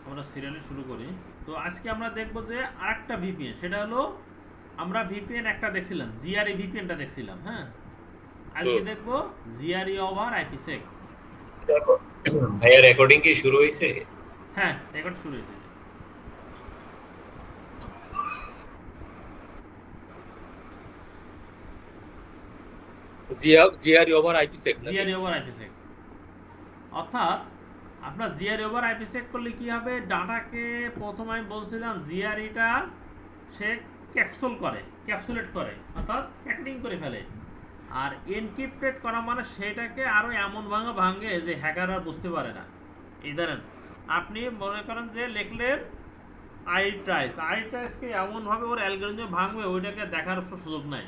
আমরা সিরিয়ালি শুরু করি। তো আজকে আমরা দেখব যে আরেকটা ভিপিএন, সেটা হলো আমরা ভিপিএন একটা দেখছিলাম, জিআরই ভিপিএনটা দেখছিলাম। হ্যাঁ, আজকে হুম। দেখব জিআরই ওভার আইপিসেক। দেখো, ভাইয়া রেকর্ডিং কি শুরু হয়েছে? হ্যাঁ, রেকর্ড শুরু হয়েছে। জিআরই ওভার আইপিসেক নাকি? জিআরই ওভার আইপিসেক অর্থাৎ আপনার জিআরই ওভার আইপিসেক করলে কি হবে, ডাটাকে প্রথমে আমি বলছিলাম জিআরইটা সে ক্যাপসুল করে, ক্যাপসুলেট করে, অর্থাৎ প্যাকেটিং করে ফেলে। আর এনক্রিপ্টেড করা মানে সেটাকে আরও এমন ভাঙে যে হ্যাকার আর বুঝতে পারে না। এই ধরেন আপনি মনে করেন যে লিখলেন আই ট্রাইসকে এমনভাবে ওর অ্যালগোরিদম ভাঙবে ওইটাকে দেখার সুযোগ নাই।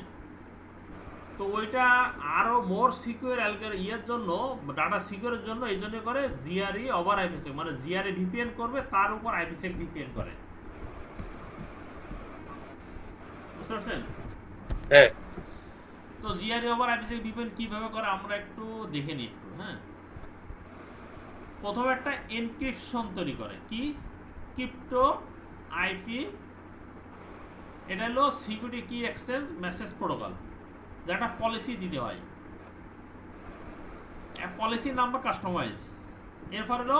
তো ওইটা আরও মোর সিকিউর ইয়ের জন্য, ডাটা সিকিউরের জন্য এই জন্য করে জিআরই ওভার আইপিসেক, মানে জিআরই ভিপিএন করবে তার উপর আইপিসেক ভিপিএন করে। বুঝতে পারছেন? হ্যাঁ। তো জিআরই ওভার আইপিসেক ভিপিএন কিভাবে করে আমরা একটু দেখে নিই একটু। হ্যাঁ, প্রথমে একটা এনক্রিপশন তৈরি করে, কি ক্রিপ্টো আইপি, এটা হলো সিকিউরিটি কি এক্সচেঞ্জ মেসেজ প্রোটোকল, যা একটা পলিসি দিতে হয়, পলিসি নাম্বার কাস্টমাইজ। এরপর হলো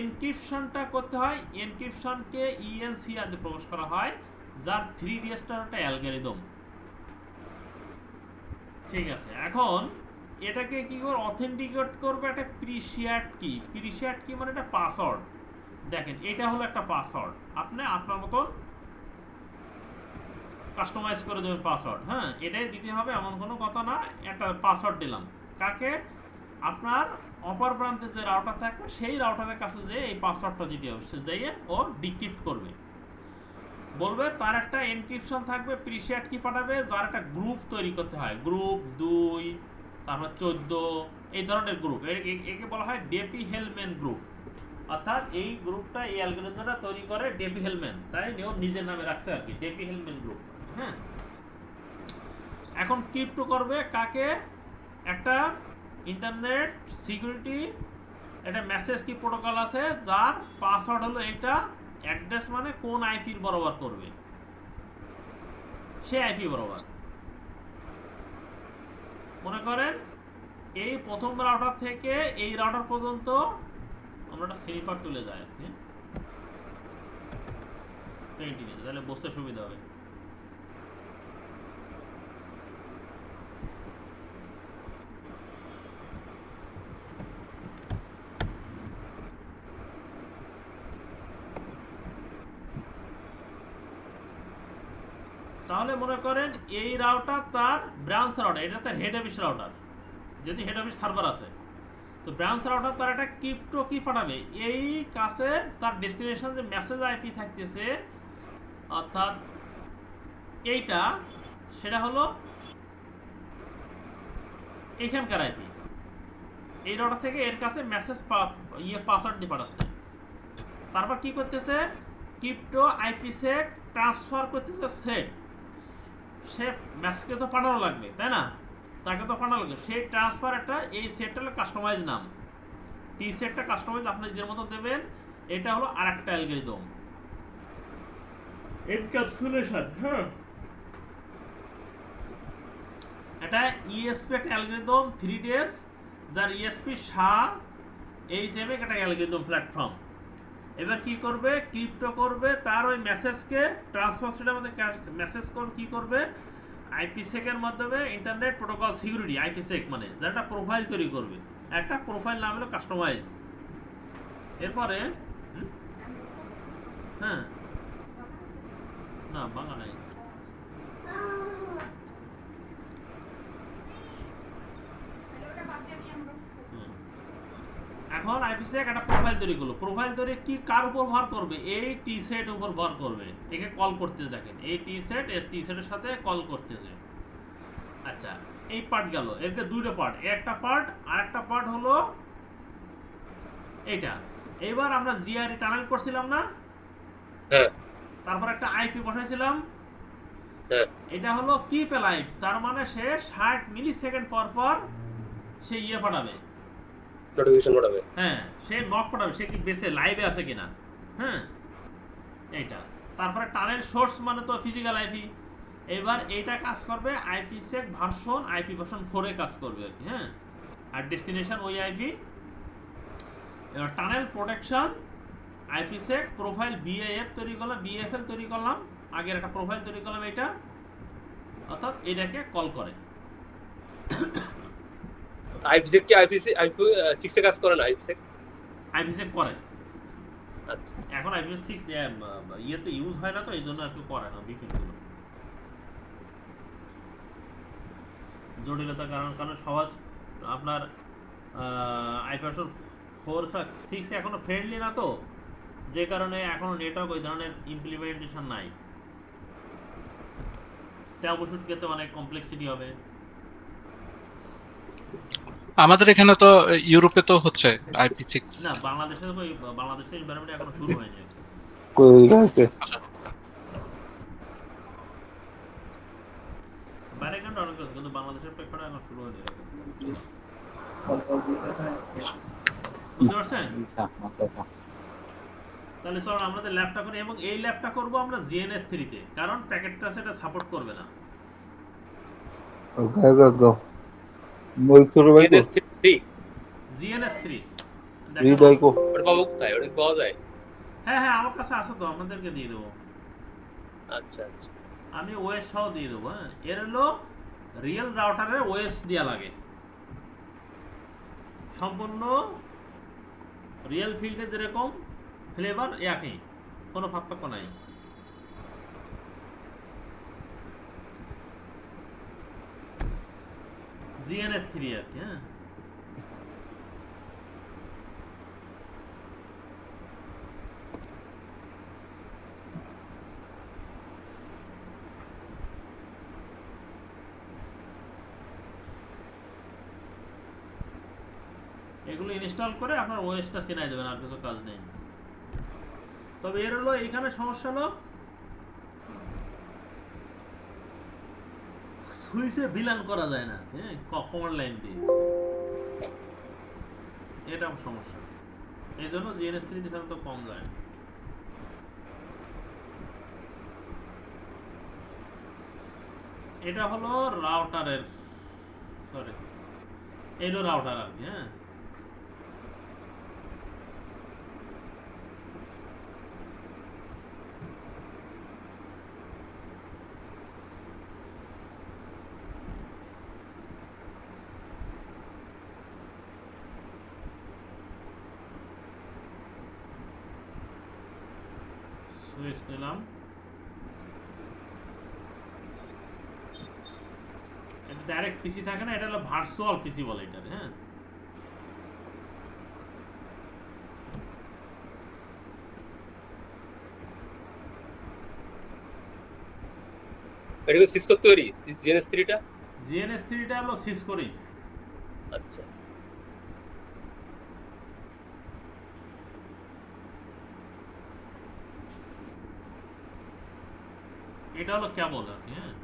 এনক্রিপশনটা করতে হয়, এনক্রিপশনকে ইএনসি আগে প্রবেশ করা হয়, যার 3D স্টার একটা অ্যালগরিদম। ঠিক আছে, এখন এটাকে কি করে অথেন্টিকেট করবে, একটা প্রিশিয়াট কি, প্রিশিয়াট কি মানে একটা পাসওয়ার্ড। দেখেন এটা হলো একটা পাসওয়ার্ড, আপনি আপনার মতন কাস্টমাইজ করে দেবেন পাসওয়ার্ড। হ্যাঁ, এটাই দিতে হবে এমন কোনো কথা না, একটা পাসওয়ার্ড দিলাম কাকে, আপনার অপর প্রান্তে যে রাউটার থাকবে সেই রাউটারের কাছে যে এই পাসওয়ার্ডটা দিতে হবে, সে যেয়ে ও ডিক্রিপ্ট করবে, বলবে তার একটা এনক্রিপশন থাকবে, প্রিশিয়াট কি পাঠাবে, যার একটা গ্রুপ তৈরি করতে হয়, গ্রুপ 2, তারপর 14, এই ধরনের গ্রুপ, একে বলা হয় ডেপি হেলম্যান গ্রুপ। অর্থাৎ এই গ্রুপটা, এই অ্যালগরিদমটা তৈরি করে ডেপি হেলম্যান, তাই ও নিজের নামে রাখছে আর কি, ডেপি হেলম্যান গ্রুপ। হ্যাঁ, এখন ক্রিপ্টো করবে কাকে, একটা ইন্টারনেট সিকিউরিটি, একটা মেসেজ কি প্রোটোকল আছে যার পাসওয়ার্ড হলো এটা, অ্যাড্রেস মানে কোন আইপির বরাবর করবে, সে আইপি বরাবর। মনে করেন এই প্রথম রাউটার থেকে এই রাউটার পর্যন্ত আমরা একটা স্লিপার তুলে যাই আর কি, তাহলে বুঝতে সুবিধা হবে। তাহলে মনে করেন এই রাউটার তার ব্রাঞ্চ রাউটার, এটা তার হেড অফিস রাউটার, যদি হেড অফিস সার্ভার আছে, তো ব্রাঞ্চ রাউটার তার একটা ক্রিপ্টো কি পাঠাবে, এই কাছে তার ডেস্টিনেশন যে মেসেজ আইপি থাকতেছে, অর্থাৎ এইটা, সেটা হলো এইখানকার আইপি, এই রাউটার থেকে এর কাছে মেসেজ পাসওয়ার্ড দিয়ে পাঠাচ্ছে। তারপর কি করতেছে, ক্রিপ্টো আইপি সেট ট্রান্সফার করতেছে সেট, সে মেসেজকে তো পাঠানো লাগবে তাই না, তাকে তো পাঠানো লাগবে, সেই ট্রান্সফার একটা, এই সেটটা হলো কাস্টমাইজ নাম, টি সেটটা কাস্টমাইজ আপনি নিজের মতো দেবেন। এটা হলো আরেকটা অ্যালগরিদম, এনক্যাপসুলেশন। হ্যাঁ, এটা ইএসপি একটা অ্যালগরিদম 3DS, যার ইএসপি এই হিসেবে একটা অ্যালগরিদম প্ল্যাটফর্ম। এবার কি করবে, ক্রিপ্টো করবে তার ওই মেসেজকে ট্রান্সফার সেটার মধ্যে মেসেজ করবে, কি করবে, আইপিসেকের মাধ্যমে ইন্টারনেট প্রোটোকল সিকিউরিটি, আইপিসেক মানে যার একটা প্রোফাইল তৈরি করবে, একটা প্রোফাইল নাম হলো কাস্টমাইজ। এরপরে হ্যাঁ, না বাংলা নাই। এখন আইপিসেক একটা প্রোফাইল তৈরি করলো, প্রোফাইল তৈরি কি কার উপর ভর করবে, এই টি সেট উপর ভর করবে, একে কল করতে, দেখেন এই টি সেটের সাথে কল করতেছে। আচ্ছা, এই পার্ট গেল, এরকে দুইটা পার্ট, একটা পার্ট আর একটা পার্ট হলো এইটা। এবার আমরা জিআরই টানেল করছিলাম না, হ্যাঁ। তারপর একটা আইপি পাঠাইছিলাম, হ্যাঁ। এটা হলো কিপ অ্যালাইভ, তার মানে সে 60 মিলি সেকেন্ড পর পর সে পাঠাবে, নোটিফিকেশন পাঠাবে। হ্যাঁ সে নক পাঠাবে, সে কি বেসে লাইভে আছে কিনা। হ্যাঁ, এইটা। তারপরে টানেল সোর্স মানে তো ফিজিক্যাল আইপি। এবার এইটা কাজ করবে আইপিসেক ভার্সন আইপি ভার্সন 4 এ কাজ করবে আর কি। হ্যাঁ, আর ডেস্টিনেশন ওই আইপি। এবার টানেল প্রোটেকশন আইপিসেক প্রোফাইল বিএএফ তৈরি করলাম, বিএফএল তৈরি করলাম, আগের একটা প্রোফাইল তৈরি করলাম এটা, অর্থাৎ এটাকে কল করে। আইপিসেক কি আইপি 6 এ কাজ করে না আইপিসেক? আইপিসেক করে। আচ্ছা, এখন আইপিএস 6 ইয়েতে ইউজ হয় না, তো এই জন্য আর কি করে না বিপিনগুলো। জটিলতার কারণ সহজ আপনার আইপিএস 4 6 এখনো ফ্রেন্ডলি না, তো যে কারণে এখনো নেটওয়ার্ক ওই ধরনের ইমপ্লিমেন্টেশন নাই। ট্রাবলশুট করতে অনেক কমপ্লেক্সিটি হবে। আমাদের এখানে তো ইউরোপে তো হচ্ছে IP6। না, বাংলাদেশের এনভায়রনমেন্ট এখনো শুরু হয়নি। বাইরে কান্ট্রি অনেক আছে, কিন্তু বাংলাদেশের প্রেক্ষাপটে এখন শুরু হয়নি এরকম। বুঝতে পারছেন? তাহলে চলো আমাদের ল্যাবটা করি, এবং এই ল্যাবটা করব আমরা GNS3 তে, কারণ প্যাকেটটা সেটা সাপোর্ট করবে না। GNS3 দেখো। ওটা পাবো কোথায়? ওটা পাওয়া যায়? হ্যাঁ হ্যাঁ, আমার কাছে আছে তো, আপনাদেরকে দিয়ে দেবো। আচ্ছা আচ্ছা, আমি ওএস সহ দিয়ে দেবো। হ্যাঁ, এর হলো রিয়েল রাউটারের ওএস দেওয়া লাগে, সম্পূর্ণ রিয়েল ফিল্ডে যেরকম ফ্লেভার একই, কোনো পার্থক্য নাই। GNS3 আর কি। হ্যাঁ, এগুলো ইনস্টল করে আপনার ওএসটা চেনাই দেবেন, আর কিছু কাজ নেই। তবে এর হলো এখানে সমস্যা হলো সুইচে বিলান করা যায় না, হ্যাঁ, কমান্ড লাইন দিয়ে, এটা সমস্যা। এই জন্য GNS3 সাধারণত কম যায়। এটা হলো রাউটারের, সরি, এলো রাউটার আর কি। হ্যাঁ, সুইচ নিলাম। এটা ডাইরেক্ট পিসি থাকে না, এটা হলো ভার্চুয়াল পিসি বলে এটা। হ্যাঁ, এটা কি সিসকো তৈরি GNS3 টা? GNS3 টা হলো সিসকোরই। আচ্ছা, এটা হলো কেবল আর কি। হ্যাঁ,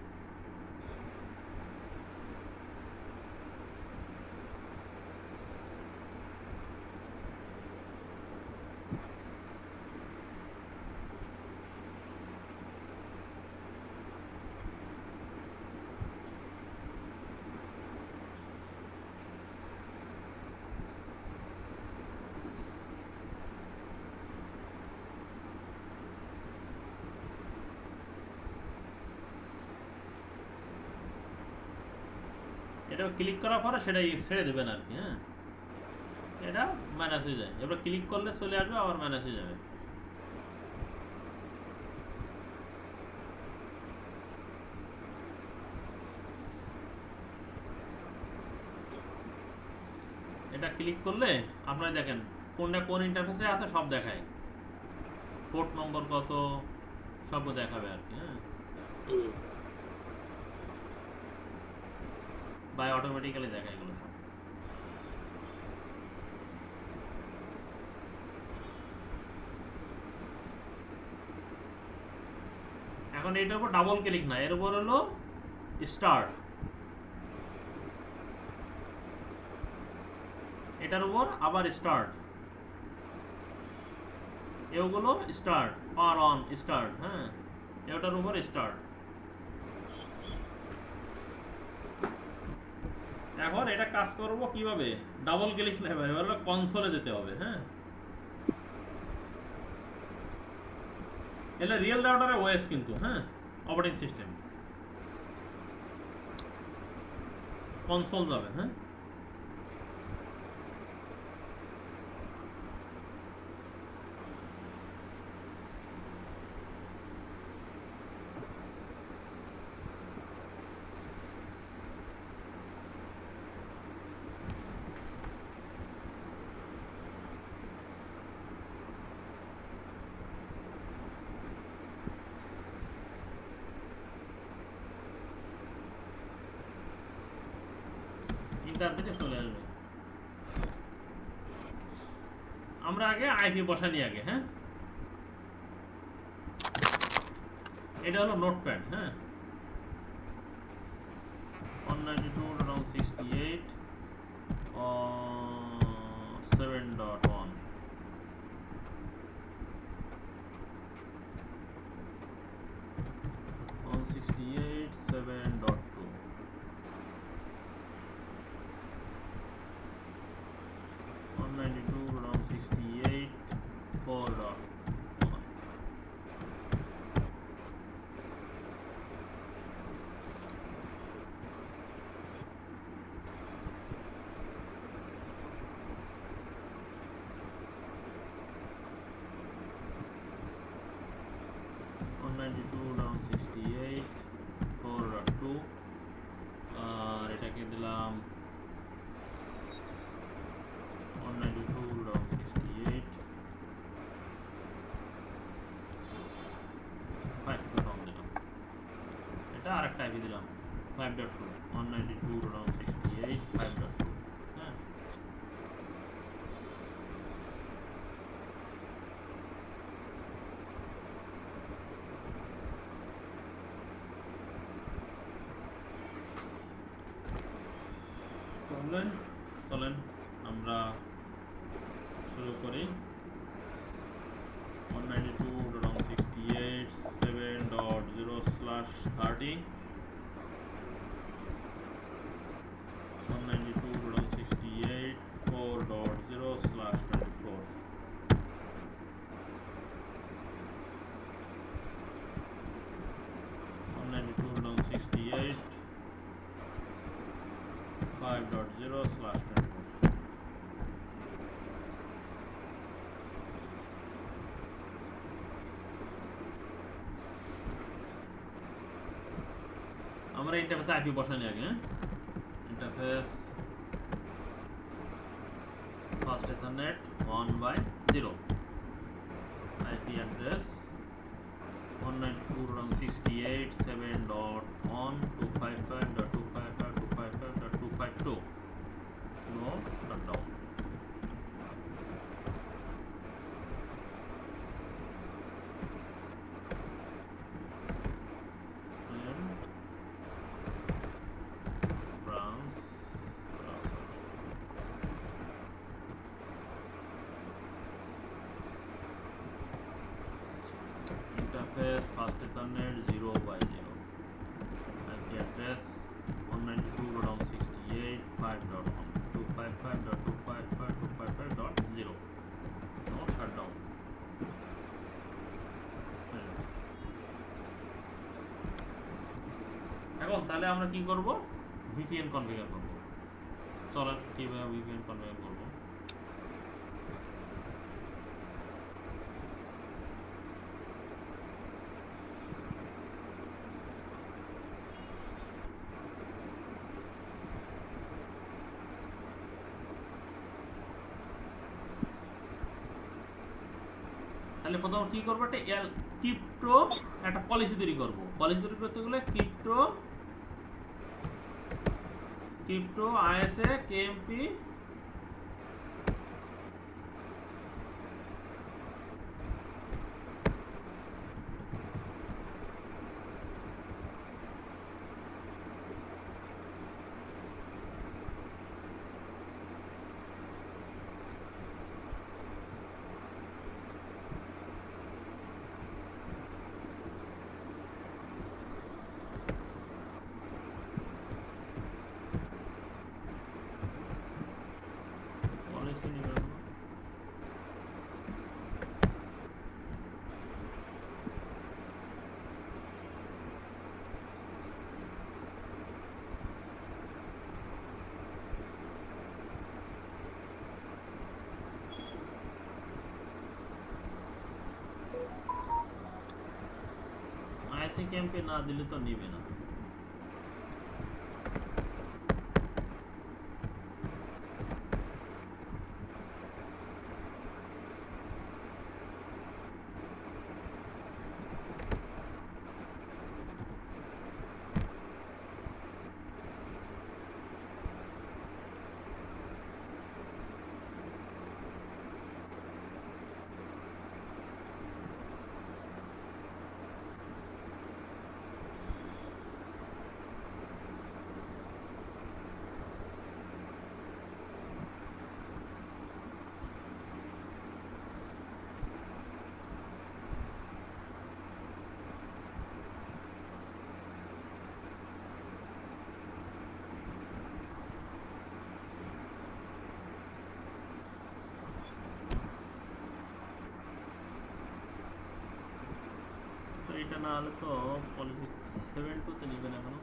এটা ক্লিক করার পরে সেটা ছেড়ে দেবেন আর কি। হ্যাঁ, এটা মাইনাস হয়ে যায়, এবার ক্লিক করলে চলে আসবে, আবার মাইনাস হয়ে যাবে। এটা ক্লিক করলে আপনারা দেখেন কোনটা কোন ইন্টারফেসে আছে সব দেখায়, পোর্ট নম্বর কত সব দেখাবে আর কি। হ্যাঁ, বাই অটোমেটিক্যালি দেখায় এগুলো সব। এখন এটার উপর ডাবল ক্লিক না, এর উপর হলো স্টার্ট, এটার উপর আবার স্টার্ট। এগুলো স্টার্ট পাওয়ার অন স্টার্ট, হ্যাঁ, এটার উপর স্টার্ট। এখন এটা কাজ করব কিভাবে, ডাবল ক্লিক নেবে, এবার কনসোলে যেতে হবে, হ্যাঁ। এটা রিয়েল রাউটারের ওএস কিন্তু, হ্যাঁ, অপারেটিং সিস্টেম। কনসোল যাবে, হ্যাঁ। ইন্টারনেটে চলে আসবে। আমরা আগে আইপি বসানি আগে, হ্যাঁ। এটা হলো নোটপ্যাড, হ্যাঁ। 192.168 7.1 168 7.2 192.168 4.1 192.168 4.2 আর এটাকে দিলাম 192.168 5.1 দিলাম। এটা আরেকটা আইপি দিলাম 5.2 192.168 5.2, হ্যাঁ। চলেন আমরা শুরু করি। 192.168 7.0/30 192.168 4.0/24 192.168 5.0/24 আমরা ইন্টারফেসে আইপি বসানি আগে, হ্যাঁ। Interface first ethernet 1/0 IP address 192.168 7.1 255.255.255.252 no shutdown। Interface fast Ethernet 0/0 IP address 192.168 5.1 255.255.255.0 no shutdown। এখন তাহলে আমরা কি করব, VPN কনফিগার করব। চলেন কিভাবে VPN কনফিগার করব। তাহলে প্রথম কি করবো, একটা ক্রিপ্টো একটা পলিসি তৈরি করব। পলিসি তৈরি করতে গেলে ক্রিপ্টো আইএসএ কেএমপি পার্সিং ক্যাম্পে না দিলে তো নিবে না। তো এটা না হলে তো পলিসি 7.2 নিবে না এখনো।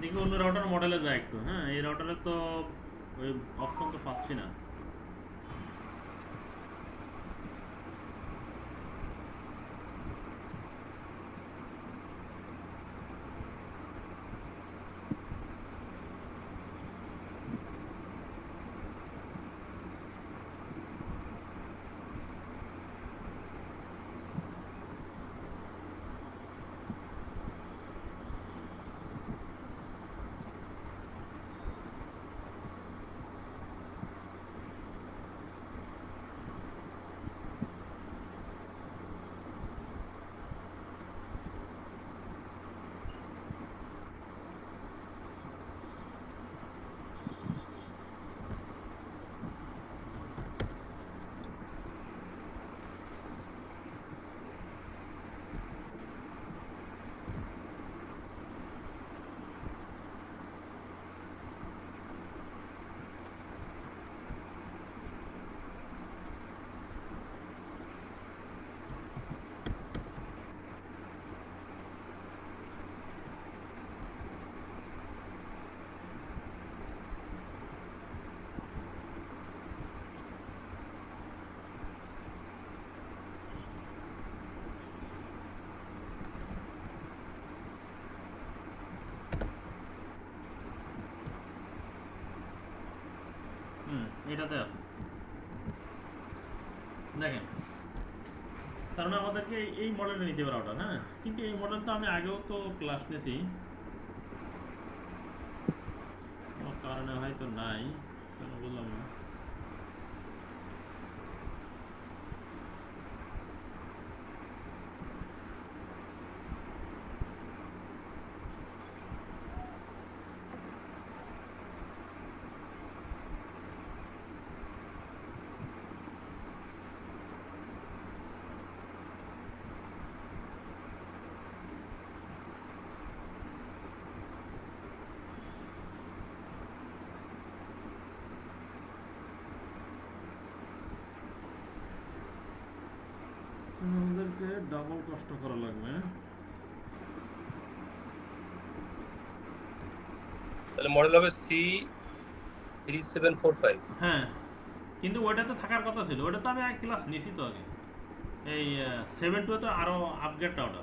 দেখি অন্য রাউটার মডেলে যায় একটু। হ্যাঁ, এই রাউটারে তো ওই অপশন তো পাচ্ছি না। এটাতে আছে, দেখেন। তার মানে আমাদেরকে এই মডেলটা নিতে হবে রাউটার। হ্যাঁ, কিন্তু এই মডেল তো আমি আগেও তো ক্লাস নিয়েছি, কোনো কারণে হয়তো নাই, কেন বললাম না। আমাদেরকে ডাবল কষ্ট করা লাগবে। তাহলে মডেল হবে C3745। হ্যাঁ, কিন্তু ওইটা তো থাকার কথা ছিল, ওটা তো আমি এক ক্লাস নিছি তো আগে। এই 7.2 তো আরো আপগ্রেডটা ওটা।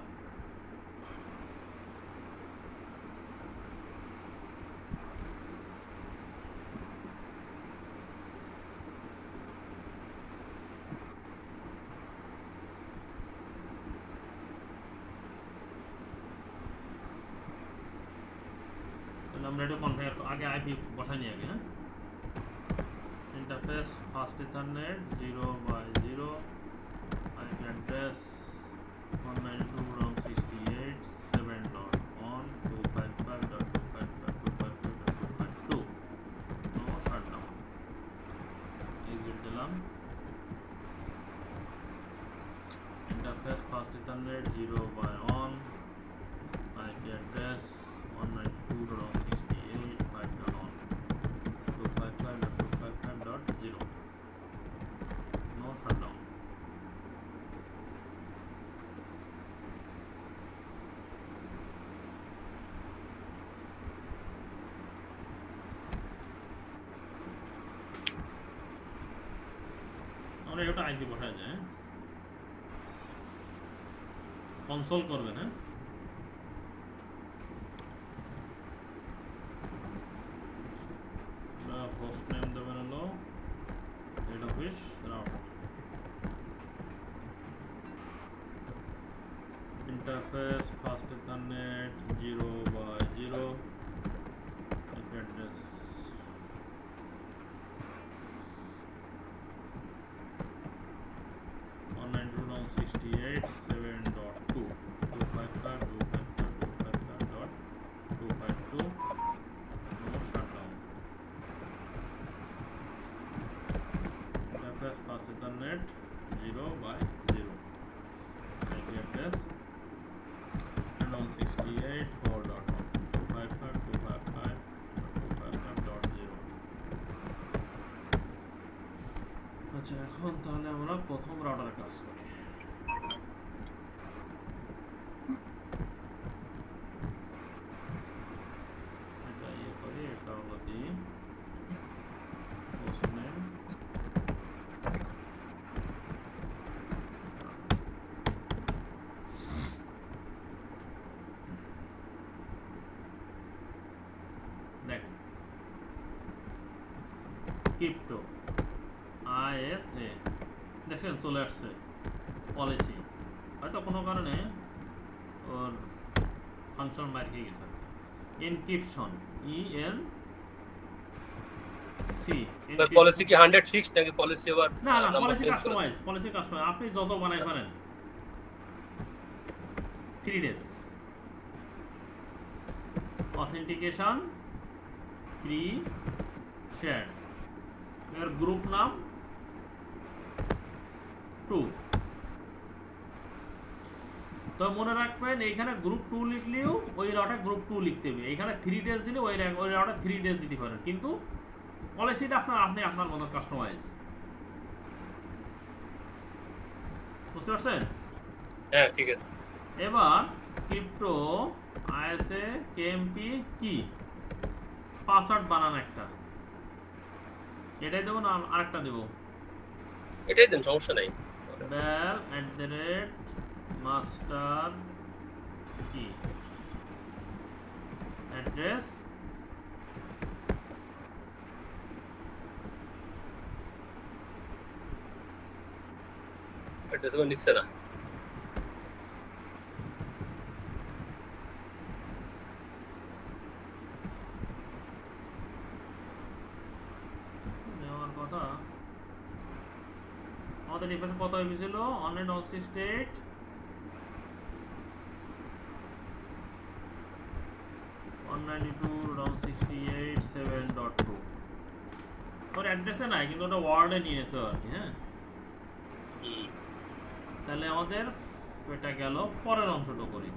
তাহলে আমরা এটা কনফিগার আগে আইপি বসাই নিই আগে। হ্যাঁ, interface first ethernet 0/0 IP address 192.168.7.1.255.255.252. No shutdown. Exit দিলাম। Interface fast Ethernet 0/1 IP address 192.168.5.1.255.255.0. No shutdown. আমরা এটা আইপি বসায় যায়, কনসোল করবেন। হ্যাঁ, হোস্ট নেম দেবেন হলো head office router. Interface first ethernet 0/0 IP address 192.168.7.255.255.255.252. No shutdown. Interface fast Ethernet 0/0 IP address 168.4.255.255.255.0. আচ্ছা, এখন তাহলে আমরা প্রথম রাউটারে কাজ করি। এটা ইয়ে করি, এটা হলো দিই হোস্ট নেম। দেখেন ক্রিপ্টো ISA দেখছেন চলে আসছে পলিসি, হয়তো কোনো কারণে ওর ফাংশন বাইরে খেয়ে গেছে। এনক্রিপশন ENC পলিসি কি 100 ফিক্সড নাকি পলিসি আবার না না, নাম্বার পলিসি চেঞ্জ করে? কাস্টমাইজ, পলিসি কাস্টমাইজ আপনি যত বানাই পারেন। 3 days অথেন্টিকেশন প্রি শেয়ার, এর গ্রুপ নাম 2। তো মনে রাখবেন এইখানে গ্রুপ 2 লিখলেও ওই রাউটার গ্রুপ 2 লিখতে হবে, এইখানে 3 days দিলে ওই রাউটার 3 days দিতে পারেন, কিন্তু পলিসিটা আপনি আপনার মতো কাস্টমাইজ। বুঝতে পারছেন? হ্যাঁ ঠিক আছে। এবার ক্রিপ্টো ISA KMP কি পাসওয়ার্ড বানান একটা, এটাই দেবো না আরেকটা দেবো? এটাই দেন, সমস্যা নাই। bell@master কি অ্যাড্রেস অ্যাড্রেস আবার নিচ্ছে না। নেওয়ার কথা। আমাদের এই পাশে কত আইপি ছিল? 168 192.168.7.2 ওর অ্যাড্রেসে নাই, কিন্তু ওটা ওয়ার্ডে নিয়েছে আর কি। হ্যাঁ, তাহলে আমাদের এটা গেল, পরের অংশটা করি।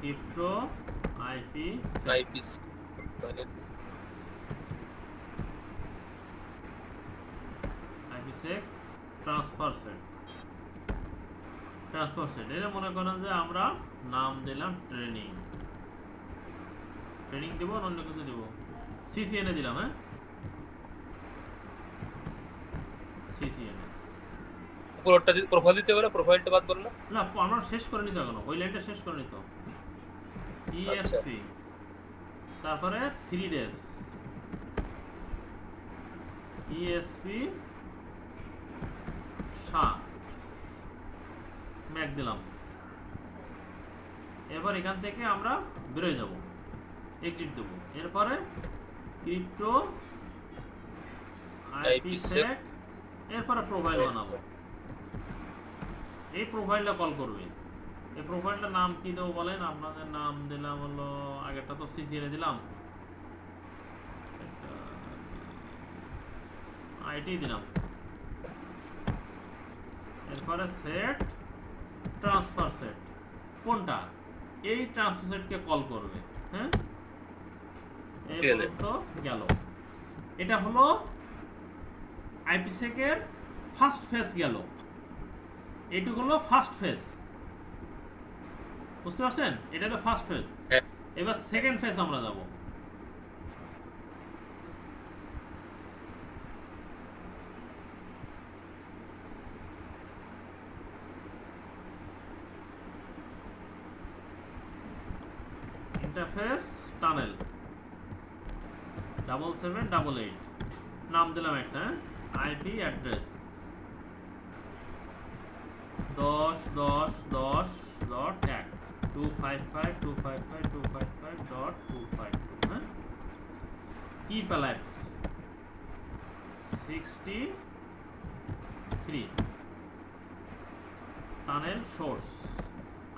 ক্রিপ্টো আইপি সেক ট্রান্সফার সেট ট্রান্সফার সেট এটা মনে করেন যে আমরা নাম দিলাম ট্রেনিং দেব না অন্য কিছু দেব সিসিএন এ দিলাম হ্যাঁ সিসিএন উপরটা প্রোফাইল দিতে হবে না, প্রোফাইলটা বাদ বল না। না আমরা শেষ করে নিতে কেন ওই লাইনটা শেষ করে নিতে ইএসপি তারপরে 3 ডেজ ইএসপি ম্যাক দিলাম এবার এখান থেকে আমরা বেরোয় যাব এক্সিট দেব এরপরে ক্রিপ্টো আইপি সেট এরপরে প্রোফাইল বানাবো এই প্রোফাইলটা কল করবে এই প্রোফাইলটার নাম কি দেবো বলেন আপনাদের নাম দিলাম হলো আগেরটা তো সিসিএন এ দিলাম আইটি দিলাম এরপরে সেট ট্রান্সফার সেট কোনটা এই ট্রান্সফার সেটকে কল করবে হ্যাঁ এই পর্যন্ত গেল এটা হলো আইপিসেক এর ফার্স্ট ফেজ গেল এইটুকু হলো ফার্স্ট ফেজ বুঝতে পারছেন এটা হলো ফার্স্ট ফেজ এবার সেকেন্ড ফেজ আমরা যাব ইন্টারফেস টানেল 7788 নাম দিলাম একটা আইপি অ্যাড্রেস 10.10.10.1 255.255.255.252 হ্যাঁ কিপ অ্যালাইভ 63 টানেল সোর্স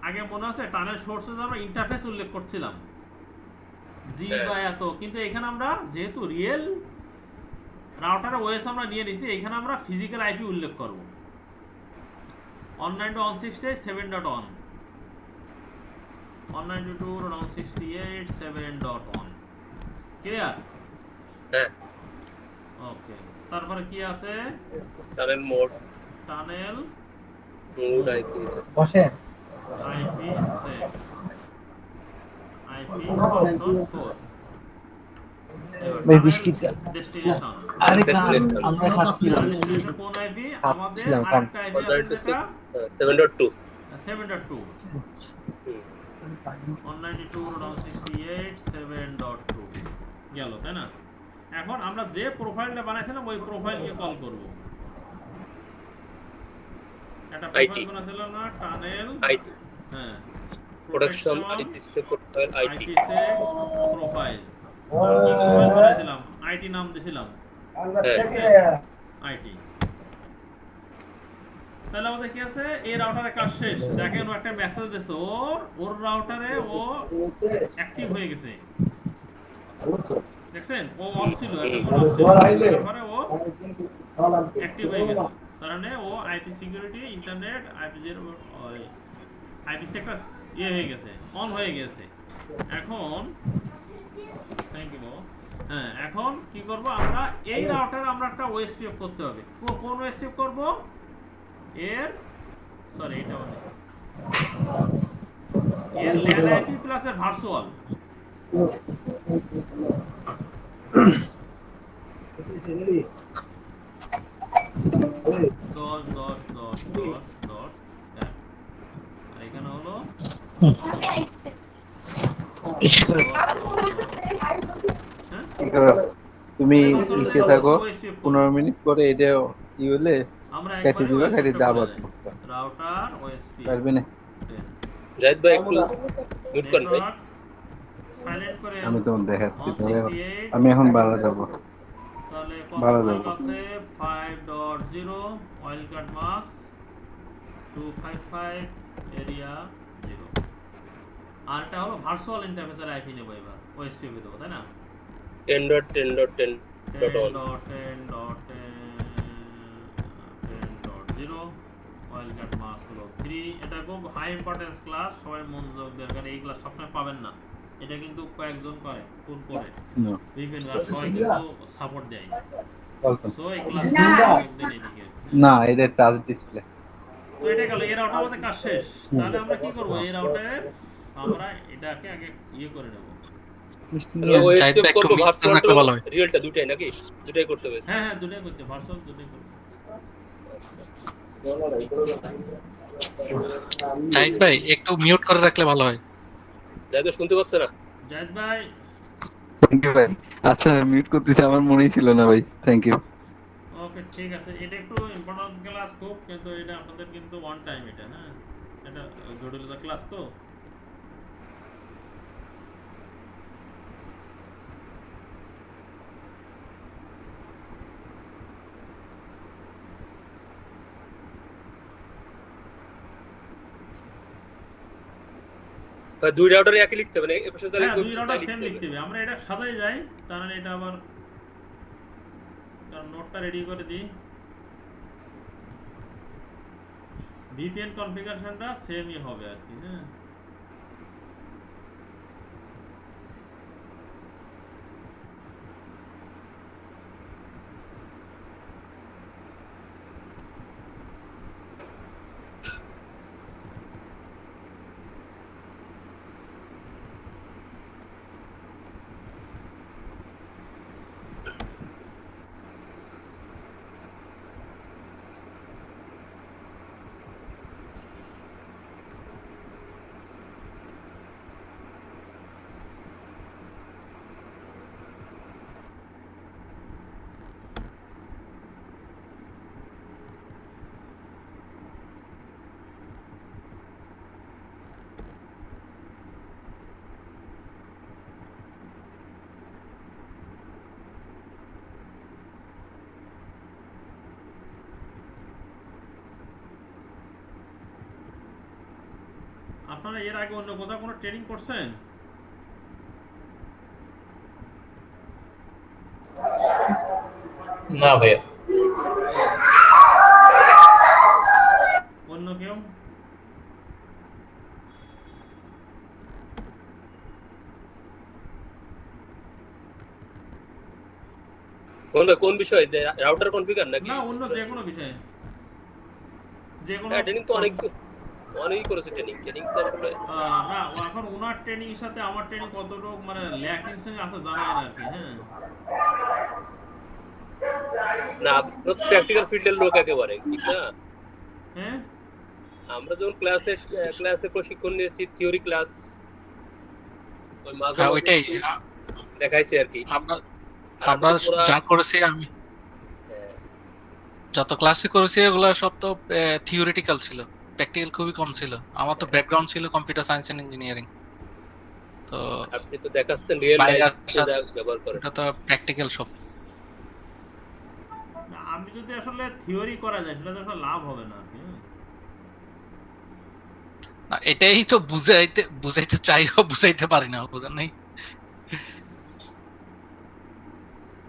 আগে মনে আছে টানেল সোর্সে আমরা ইন্টারফেস উল্লেখ করছিলাম জি বা এত কিন্তু এখানে আমরা যেহেতু রিয়েল রাউটার ওএস আমরা নিয়ে নিছি এখানে আমরা ফিজিক্যাল আইপি উল্লেখ করব 192.168.7.1 192.168.7.1 ক্লিয়ার হ্যাঁ ওকে তারপরে কি আছে টানেল মোড আইপি বসেন আইপি সেট আইপি 4 ভাই বৃষ্টি ডেস্টিনেশন আরে আমরা খাচ্ছিলাম কোন আইপি আমাদের খাচ্ছিলাম, আরেকটা আইপি আছে যেটা 7.2 7.2 192.168.7.2 গেল তাই না এখন আমরা যে প্রোফাইলটা বানাইছিলাম ওই প্রোফাইলকে কল করব একটা প্রোফাইল বানাইছিলাম না টানেল আইটি হ্যাঁ production IP say profile IT profile কি প্রোফাইল বানাইছিলাম আইটি নাম দিছিলাম আইটি তাহলে আমাদের কি আছে এই রাউটারে কাজ শেষ দেখেন ও একটা মেসেজ দিছে ওর রাউটারে ও অ্যাক্টিভ হয়ে গেছে দেখছেন ও অফ ছিল তারপরে ও অ্যাক্টিভ হয়ে গেছে কারণে ও IP security internet IP sector হয়ে গেছে অন হয়ে গেছে এখন থ্যাংক ইউ হ্যাঁ এখন কি করব আমরা এই রাউটারে আমরা একটা ওএসপিএফ করতে হবে কোন ওএসপিএফ করব এর সরি এটা মানে এর ল্যান আইপি প্লাস এর ভার্চুয়াল আর এখানে হলো তুমি লিখে থাকো 15 মিনিট পরে এটা কি হলে আমরা কেটে দিবা কেটে দাও রাউটার ওএসপি পারবে না জাহিদ ভাই একটু মিউট করেন ভাই সাইলেন্ট করে আমি তোমার দেখাচ্ছি তবে আমি এখন বাড়া যাব তাহলে বাড়া কত যাব আছে 5.0 অয়েল কাট মাস 255 এরিয়া 0 আর এটা হলো ভার্চুয়াল ইন্টারফেসের আইপি নেব এবার ওএসপি তে দেব তাই না 10.10.10.0 অয়েল কাট মাস হলো 3 এটা খুব হাই ইম্পর্টেন্স ক্লাস সবাই মনোযোগ দেন কারণ এই ক্লাস সবসময় পাবেন না এটা কিন্তু কয়েকজন করে কোন করে বিভিন্ন সবাই কিন্তু সাপোর্ট দেয় সো এই ক্লাস মনোযোগ দেন এদিকে না এটা টাচ ডিসপ্লে তো এটা গেল এর আউট আমাদের কাজ শেষ। তাহলে আমরা কি করব, এর আউটে আমরা এটাকে আগে করে নেব। জাহিদ ওএসপি ভাই একটু করব মিউট করে ভার্চুয়াল রাখলে ভালো হয়। রিয়েলটা দুটাই নাকি? দুটাই করতে হবে। হ্যাঁ হ্যাঁ, দুটোই করতে, ভার্চুয়াল দুটোই করতে। জাহিদ ভাই একটু মিউট করে রাখলে ভালো হয়। যাই তো শুনতে পাচ্ছে না। জাহিদ ভাই, থ্যাংক ইউ ভাই। আচ্ছা মিউট করতেছি, আমার মনেই ছিল না ভাই, থ্যাংক ইউ। ওকে ঠিক আছে। এটা একটু ইম্পর্টেন্ট ক্লাস খুব, কিন্তু এটা আপনাদের কিন্তু ওয়ান টাইম এটা, হ্যাঁ এটা জটিলতা ক্লাস তো। দুই রাউটারে একই লিখতে হবে না, এই পাশে যা হ্যাঁ, লিখবে দুই ওই রাউটার পাশে সেম তাই লিখতে হবে। আমরা এটা সাজাই যাই, তাহলে এটা আবার নোটটা রেডি করে দিই। ভিপিএন কনফিগারেশনটা সেমই হবে আর কি, হ্যাঁ। আপনারা এর আগে অন্য কোথাও কোনো ট্রেনিং করছেন? না ভাইয়া। অন্য কেউ? কোন বিষয়, যে রাউটার কনফিগার নাকি? না, অন্য যে কোনো বিষয়ে, যে কোনো। ট্রেনিং তো অনেকই করেছে। ট্রেনিং তো আসলে না, এখন ওনার ট্রেনিং এর সাথে আমার ট্রেনিং কতটুকু মানে ল্যাকিং আছে জানা যায় না আর কি, হ্যাঁ। না, আপনারা তো প্র্যাকটিক্যাল ফিল্ডের লোক একেবারে, ঠিক না? হ্যাঁ, আমরা যখন ক্লাসে প্রশিক্ষণ নিয়েছি, থিওরি ক্লাস, ওই মাঝে হ্যাঁ মাঝে ওইটাই একটু দেখাইছে আর কি। আমরা যা করেছি, আমি যত ক্লাসে করেছি এগুলো সব তো থিওরিটিক্যাল ছিল, প্র্যাকটিক্যাল খুবই কম ছিল। আমার তো ব্যাকগ্রাউন্ড ছিল কম্পিউটার সায়েন্স এন্ড ইঞ্জিনিয়ারিং, তো আপনি তো দেখাচ্ছেন রিয়েল লাইফে ব্যবহার করেন। এটা তো প্র্যাকটিক্যাল সব। না, আমি যদি আসলে থিওরি করা যায় সেটা তো আসলে লাভ হবে না আর কি, হ্যাঁ। না, এটাই তো বুঝাইতে চাইও বুঝাইতে পারি না, বুঝেন নাই?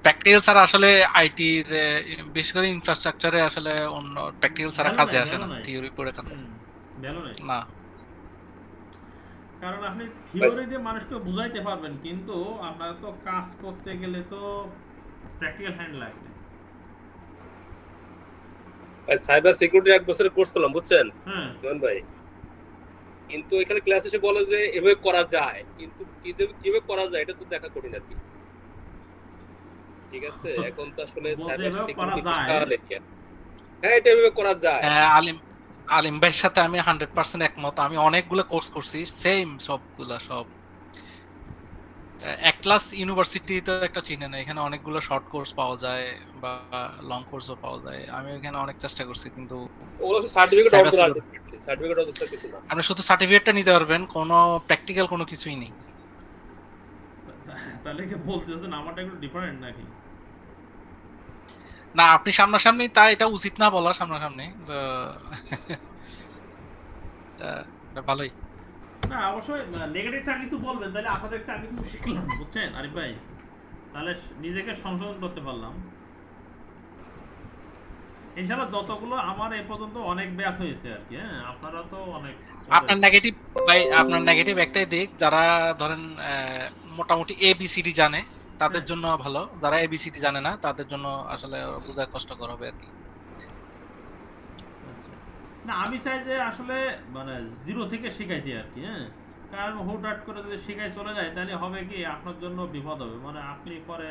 প্র্যাকটিক্যাল ছাড়া আসলে আইটির বিশেষ করে ইনফ্রাস্ট্রাকচারে আসলে অন্য প্র্যাকটিক্যাল ছাড়া কাজে আসে না, থিওরি পড়ে কাজে ভ্যালু নেই। না। কারণ আপনি থিওরি দিয়ে মানুষকে বুঝাইতে পারবেন, কিন্তু আপনার তো কাজ করতে গেলে তো প্র্যাকটিক্যাল হ্যান্ড লাগবে। সাইবার সিকিউরিটি 1 বছরের কোর্স করলাম, বুঝছেন হ্যাঁ, জন ভাই। কিন্তু এখানে ক্লাস এসে বলে যে এভাবে করা যায়, কিন্তু কিভাবে করা যায় এটা তো দেখা কঠিন আর কি, ঠিক আছে? এখন তো আসলে সাইবার সিকিউরিটি শিখালে কি? হ্যাঁ, এটা এভাবে করা যায়। আলিম ভাইয়ের সাথে আমি 100% একমত। আমি অনেকগুলো কোর্স করছি, সেম সবগুলা সব এক ক্লাস ইউনিভার্সিটি তো একটা চিনে না, এখানে অনেকগুলো শর্ট কোর্স পাওয়া যায় বা লং কোর্সও পাওয়া যায়। আমি এখানে অনেক চেষ্টা করছি, কিন্তু ওগুলো সার্টিফিকেট অর্জন করা যায়, সার্টিফিকেট অর্জন করা কিছু না। আপনি শুধু সার্টিফিকেটটা নিতে পারবেন, কোনো প্র্যাকটিক্যাল কোনো কিছুই নেই। তাহলে কি বলতেছেন আমারটা একটু ডিফারেন্ট নাকি? না, আপনি সামনাসামনি, তা এটা উচিত না বলা সামনাসামনি, তো এটা ভালোই। না, অবশ্যই নেগেটিভ থাকলে কিছু বলবেন, তাহলে আপনাদের একটা আমি কিছু শিখলাম, বুঝছেন আরিফ ভাই? তাহলে নিজেকে সংশোধন করতে পারলাম। ইনশাআল্লাহ যতগুলো আমার এই পর্যন্ত অনেক ব্যাচ হয়েছে আর কি, হ্যাঁ। আপনারা তো অনেক। আপনার নেগেটিভ একটাই দিক, যারা ধরেন মোটামুটি এবিসিডি জানে তাদের জন্য ভালো, যারা এবিসিডি জানে না তাদের জন্য আসলে বোঝা কষ্টকর হবে আর কি। না আমি চাই যে আসলে মানে জিরো থেকে শিখাইতে আর কি, হ্যাঁ। কারণ হুটহাট করে যদি শিখাই চলে যায় তাহলে হবে কি আপনার জন্য বিপদ হবে, মানে আপনি পরে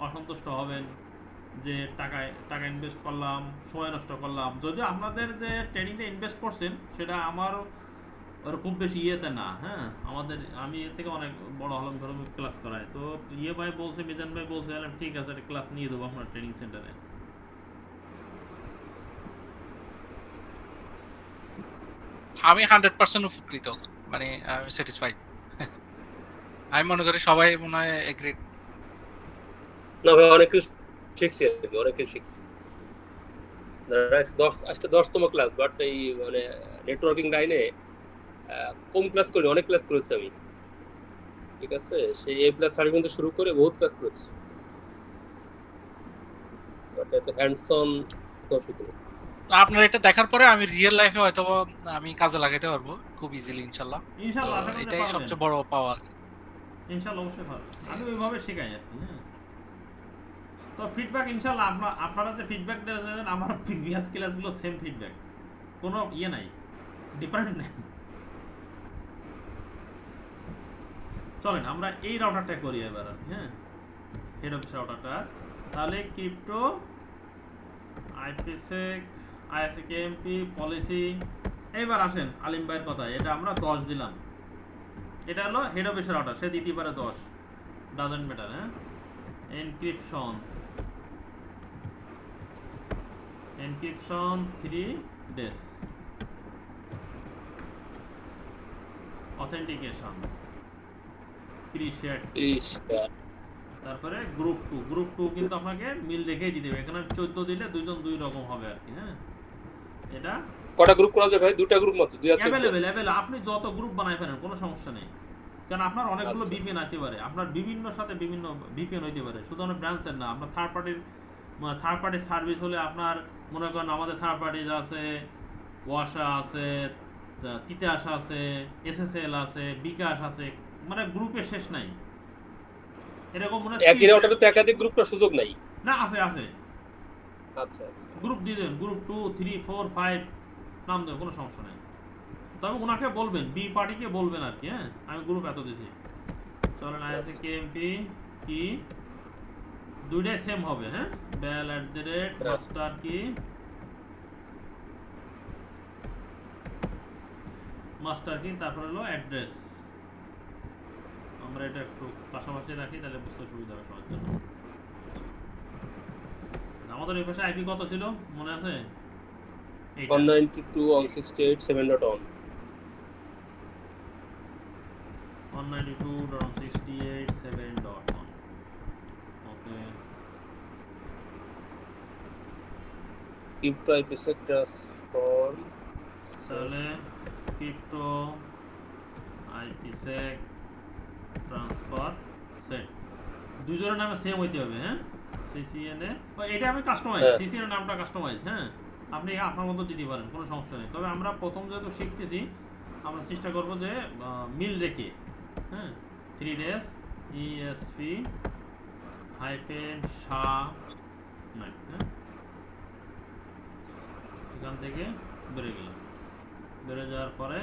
অসন্তুষ্ট হবেন যে টাকা ইনভেস্ট করলাম, সময় নষ্ট করলাম। যদিও আপনাদের যে ট্রেনিংটা ইনভেস্ট করছেন সেটা আমার ওর খুব বেশি ইয়েতে না, হ্যাঁ। আমি এর থেকে অনেক বড় হলাম, ধরুন ক্লাস করাই তো। ভাই বলছে, মিজান ভাই বলছে, ঠিক আছে ক্লাস নিয়ে দেবো আপনার ট্রেনিং সেন্টারে। আমি 100% উপকৃত, মানে স্যাটিসফাইড। আমি মনে করি সবাই মনে হয় এগ্রিড। না ভাই, অনেক কিছু শিখছি আর কি, অনেক কিছু শিখছি। আজকে 10তম ক্লাস, বাট এই মানে নেটওয়ার্কিং লাইনে কম ক্লাস করি, অনেক ক্লাস করেছি আমি। ঠিক আছে, সেই A+ সার্টিফিকেট থেকে শুরু করে বহুত ক্লাস করেছি, বাট এত হ্যান্ডস অন শিখিনি। আপনার এটা দেখার পরে আমি রিয়েল লাইফে হয়তো আমি কাজে লাগাইতে পারবো খুব ইজিলি, ইনশাল্লাহ। ইনশাআল্লাহ আশা করি এটাই পারবেন। সবচেয়ে বড় পাওয়ার। ইনশাআল্লাহ অবশ্যই পারবেন। আমি ওইভাবে শেখাই আর কি, হ্যাঁ। তো ফিডব্যাক ইনশাআল্লাহ আপনারা যে ফিডব্যাক দিয়েছেন আমার প্রিভিয়াস ক্লাসগুলো সেম ফিডব্যাক, কোনো ইয়ে নাই, ডিফারেন্ট নেই। চলেন আমরা এই রাউটারটা করি এবার আর কি, হ্যাঁ। হেড অফিস রাউটারটা, তাহলে ক্রিপ্টো, আইপিসেক, আইএসকেএমপি, পলিসি। এইবার আসেন আলিম ভাইয়ের কথায়, এটা আমরা 10 দিলাম। এটা হলো হেড অফিস রাউটার, সে দিতে পারে 10, ডাজন্ট ম্যাটার, হ্যাঁ। Encryption 3 days, authentication, preset. তারপরে গ্রুপ 2 কিন্তু আপনাকে মিল রেখেই দিতে হবে। এখানে 14 দিলে দুইজন দুই রকম হবে আর কি, হ্যাঁ। এটা কটা গ্রুপ করা যায় ভাই? দুটা গ্রুপ মাত্র, 2 আছে। অ্যাভেলেবল, আপনি যত গ্রুপ বানাই ফেলেন কোনো সমস্যা নেই। কারণ আপনার অনেকগুলো আচ্ছা। ভিপিএন আসতে পারে, আপনার বিভিন্ন সাথে বিভিন্ন ভিপিএন হইতে পারে, শুধু আমরা ব্রাঞ্চের না, আপনার থার্ড পার্টির সার্ভিস হলে আপনার মনে করেন আমাদের থার্ড পার্টি আছে, ওয়াসা আছে, তিতাস আছে, এসএসএল আছে, বিকাশ আছে, মানে গ্রুপের শেষ নাই। এরকম মনে একই রাউটারে তো একাধিক গ্রুপ করার সুযোগ নাই। না, আছে। আচ্ছা আচ্ছা, গ্রুপ দিয়ে দেবেন, গ্রুপ 2, 3, 4, 5 নাম দেবেন, কোনো সমস্যা নেই। তবে ওনাকে বলবেন, বি পার্টিকে বলবেন আর কি, হ্যাঁ, আমি গ্রুপ এত দিছি। চলেন আইএসকেএমপি কি দুইটাই সেম হবে, হ্যাঁ। বেল @master কি তারপর হলো অ্যাড্রেস। আমরা এটা একটু পাশাপাশি রাখি, তাহলে বুঝতে সুবিধা হবে সবার জন্য। আমাদের এই পাশে আইপি কত ছিল মনে আছে? 192.168.7.1 192.168.7.1। ওকে, crypto IPsec transform, তাহলে ক্রিপ্টো আইপিসেক ট্রান্সফার সেট দুজনের নামে সেম হইতে হবে, হ্যাঁ। সিসিএনএ, এটা আমি কাস্টমাইজ, সিসিএনএ নামটা কাস্টমাইজ, হ্যাঁ। আপনি আপনার মতো দিতে পারেন, কোনো সমস্যা নেই। তবে আমরা প্রথম যেহেতু শিখতেছি, আমরা চেষ্টা করব যে মিল রেখে, হ্যাঁ। 3 days ইএসপি -সা নাই, হ্যাঁ। এখান থেকে বেড়ে যাওয়ার পরে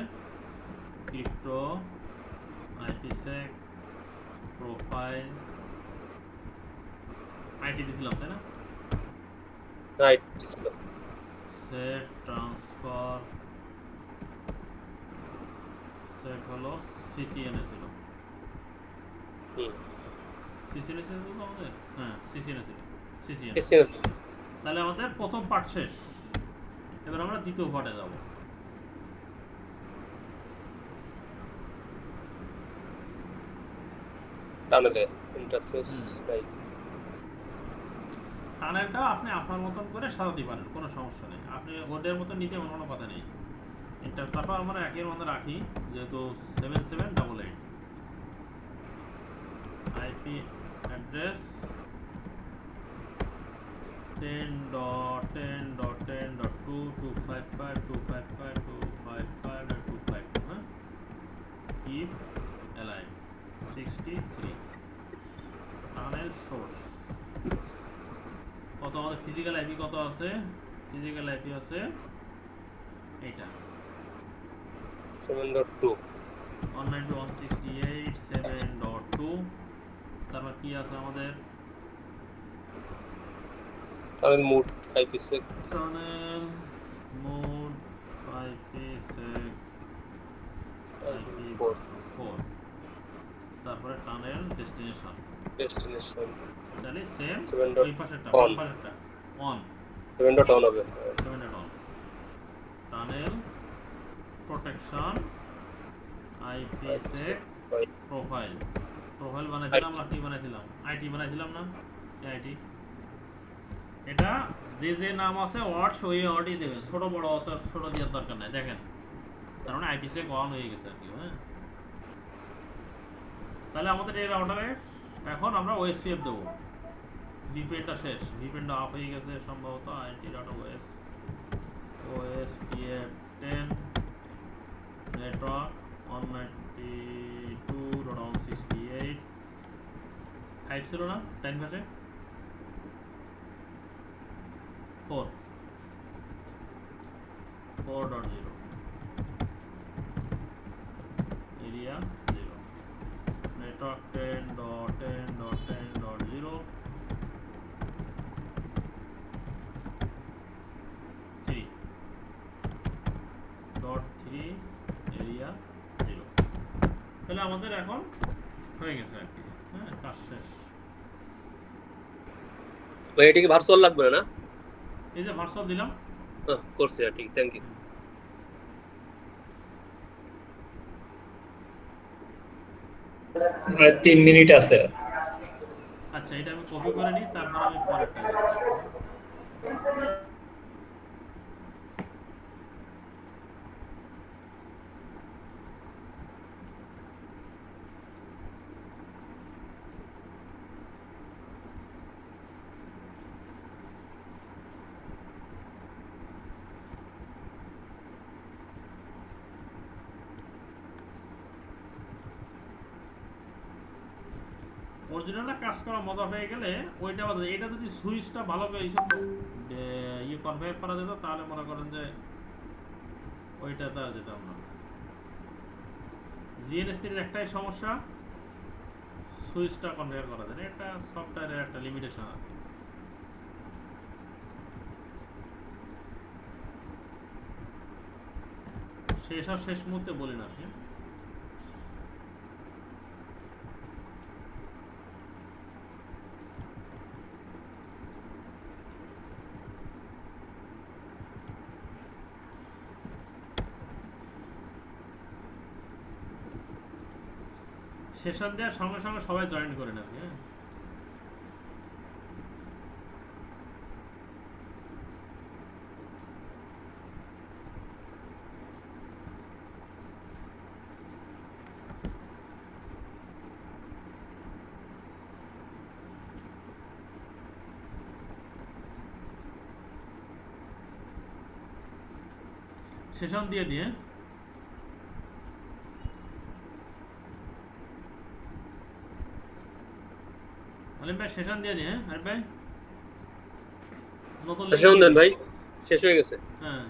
ক্রিপ্টো আইপিসেক প্রোফাইল আইটি দিছিলাম, তাই না? রাইট ছিল। সেট ট্রান্সফার সেট হলো সিসিএনএ ছিল। সিসিএনএ ছিল তো আমাদের, হ্যাঁ সিসিএনএ ছিল, সিসিএনএ। তাহলে আমাদের প্রথম পার্ট শেষ, এবার আমরা দ্বিতীয় পার্টে যাব। টানেলে ইন্টারফেস লাইক টানেলটা আপনি আপনার মতন করে সাজাতে পারেন, কোনো সমস্যা নেই। আপনি ওদের মতো নিতে কোনো কথা নেই। তারপর আমরা একের মধ্যে রাখি, যেহেতু 7788 আইপি অ্যাড্রেস 10.10.10.2.255.255.255.255, হ্যাঁ। keep alive 63 টানেল সোর্স কত আমাদের ফিজিক্যাল আইপি কত আছে? ফিজিক্যাল আইপি আছে এইটা 7.2 192.168.7.2 তারপর কি আছে আমাদের tunnel mode IPsec tunnel mode IPsec IP4 তারপরে টানেল ডেস্টিনেশন ডেস্টিনেশন তাহলে সেম 7. ওই পাশেরটা on. বাম পাশেরটা অন 7.1 হবে 7.1 টানেল প্রোটেকশন আইপিসেক প্রোফাইল বানাইছিলাম আমরা কি বানাইছিলাম আইটি বানাইছিলাম না আইটি এটা যে নাম আছে ওয়ার্ডস ওই ওয়ার্ডই দেবেন ছোট বড় অত ছোট দেওয়ার দরকার নাই দেখেন তার মানে আইপিসেক অন হয়ে গেছে আর কি হ্যাঁ তাহলে আমাদের এই রাউটারে এখন আমরা ওএসপিএফ দেবো ভিপিএনটা শেষ ভিপিএনটা অফ হয়ে গেছে সম্ভবত IT.OS ওএসপিএফ 10 নেটওয়ার্ক 192.168 5 ছিল না 10 পাশে 4 4.0 এরিয়া 0 network 10.10.10.0 3.3 এরিয়া 0 তাহলে আমাদের এখন হয়ে গেছে আর কি হ্যাঁ কাজ শেষ ভাই এটা কি ভার্চুয়াল লাগবে না এই যে ভার্সুয়াল দিলাম করছি ঠিক থ্যাংক ইউ আর 3 মিনিট আছে আচ্ছা এটা আমি কপি করে নিই তারপর আমি পরেরটা অরিজিনালটা কাজ করা মজা হয়ে গেলে ওইটা বাদে এটা যদি সুইচটা ভালো করে এইসব ইয়ে কনফিগার করা যেত তাহলে মনে করেন যে ওইটা তার যেতাম না জিএনএস3 একটাই সমস্যা সুইচটা কনফিগার করা যায় না এটা সফটওয়্যারের একটা লিমিটেশন আছে শেষ মুহূর্তে বলি না আপনি সেশন দেওয়ার সঙ্গে সঙ্গে সবাই জয়েন করে নেবে হ্যাঁ সেশন দিয়ে দিয়ে আলিম ভাই সেশন দিয়ে দিই হ্যাঁ আরিফ ভাই নতুন সেশন দেন ভাই শেষ হয়ে গেছে হ্যাঁ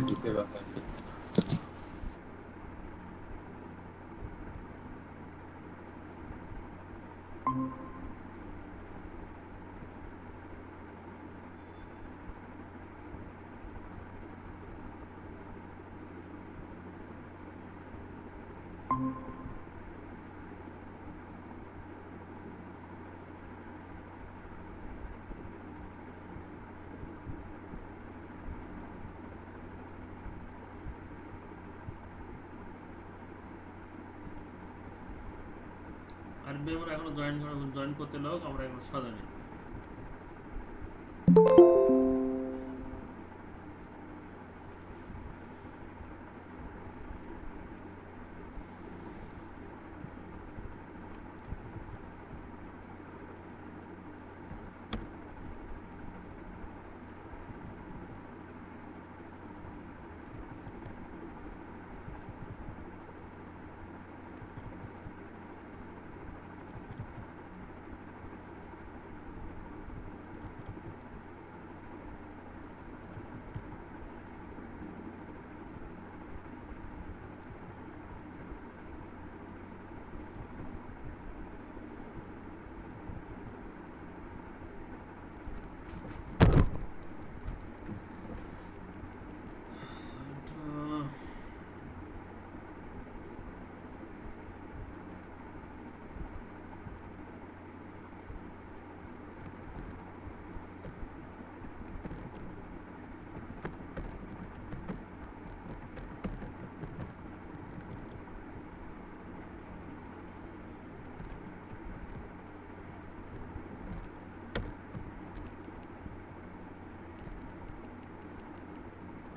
ঢুকে বাবা আর আমরা এখনো জয়েন করতে লোক আমরা এগুলো সাজানি।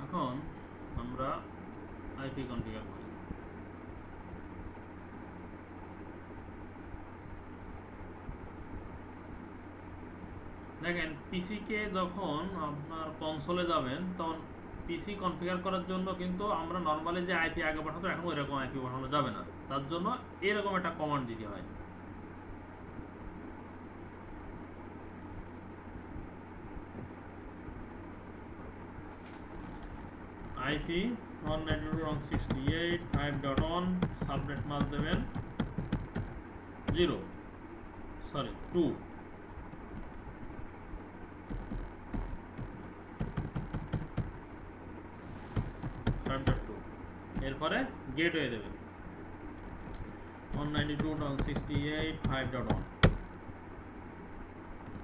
এখন আমরা আইপি কনফিগার করি। দেখেন পিসি কে যখন আপনার কনসোলে যাবেন তখন পিসি কনফিগার করার জন্য কিন্তু আমরা নরমালি যে আইপি আগে পাঠাতো এখন ওইরকম আইপি পাঠানো যাবে না, তার জন্য এরকম একটা কমান্ড দিতে হয়। IP 192.168.5.1 সাবনেট মাস্ক দেবেন 2 5.2 এরপরে গেটওয়ে দেবেন 192.168.5.1।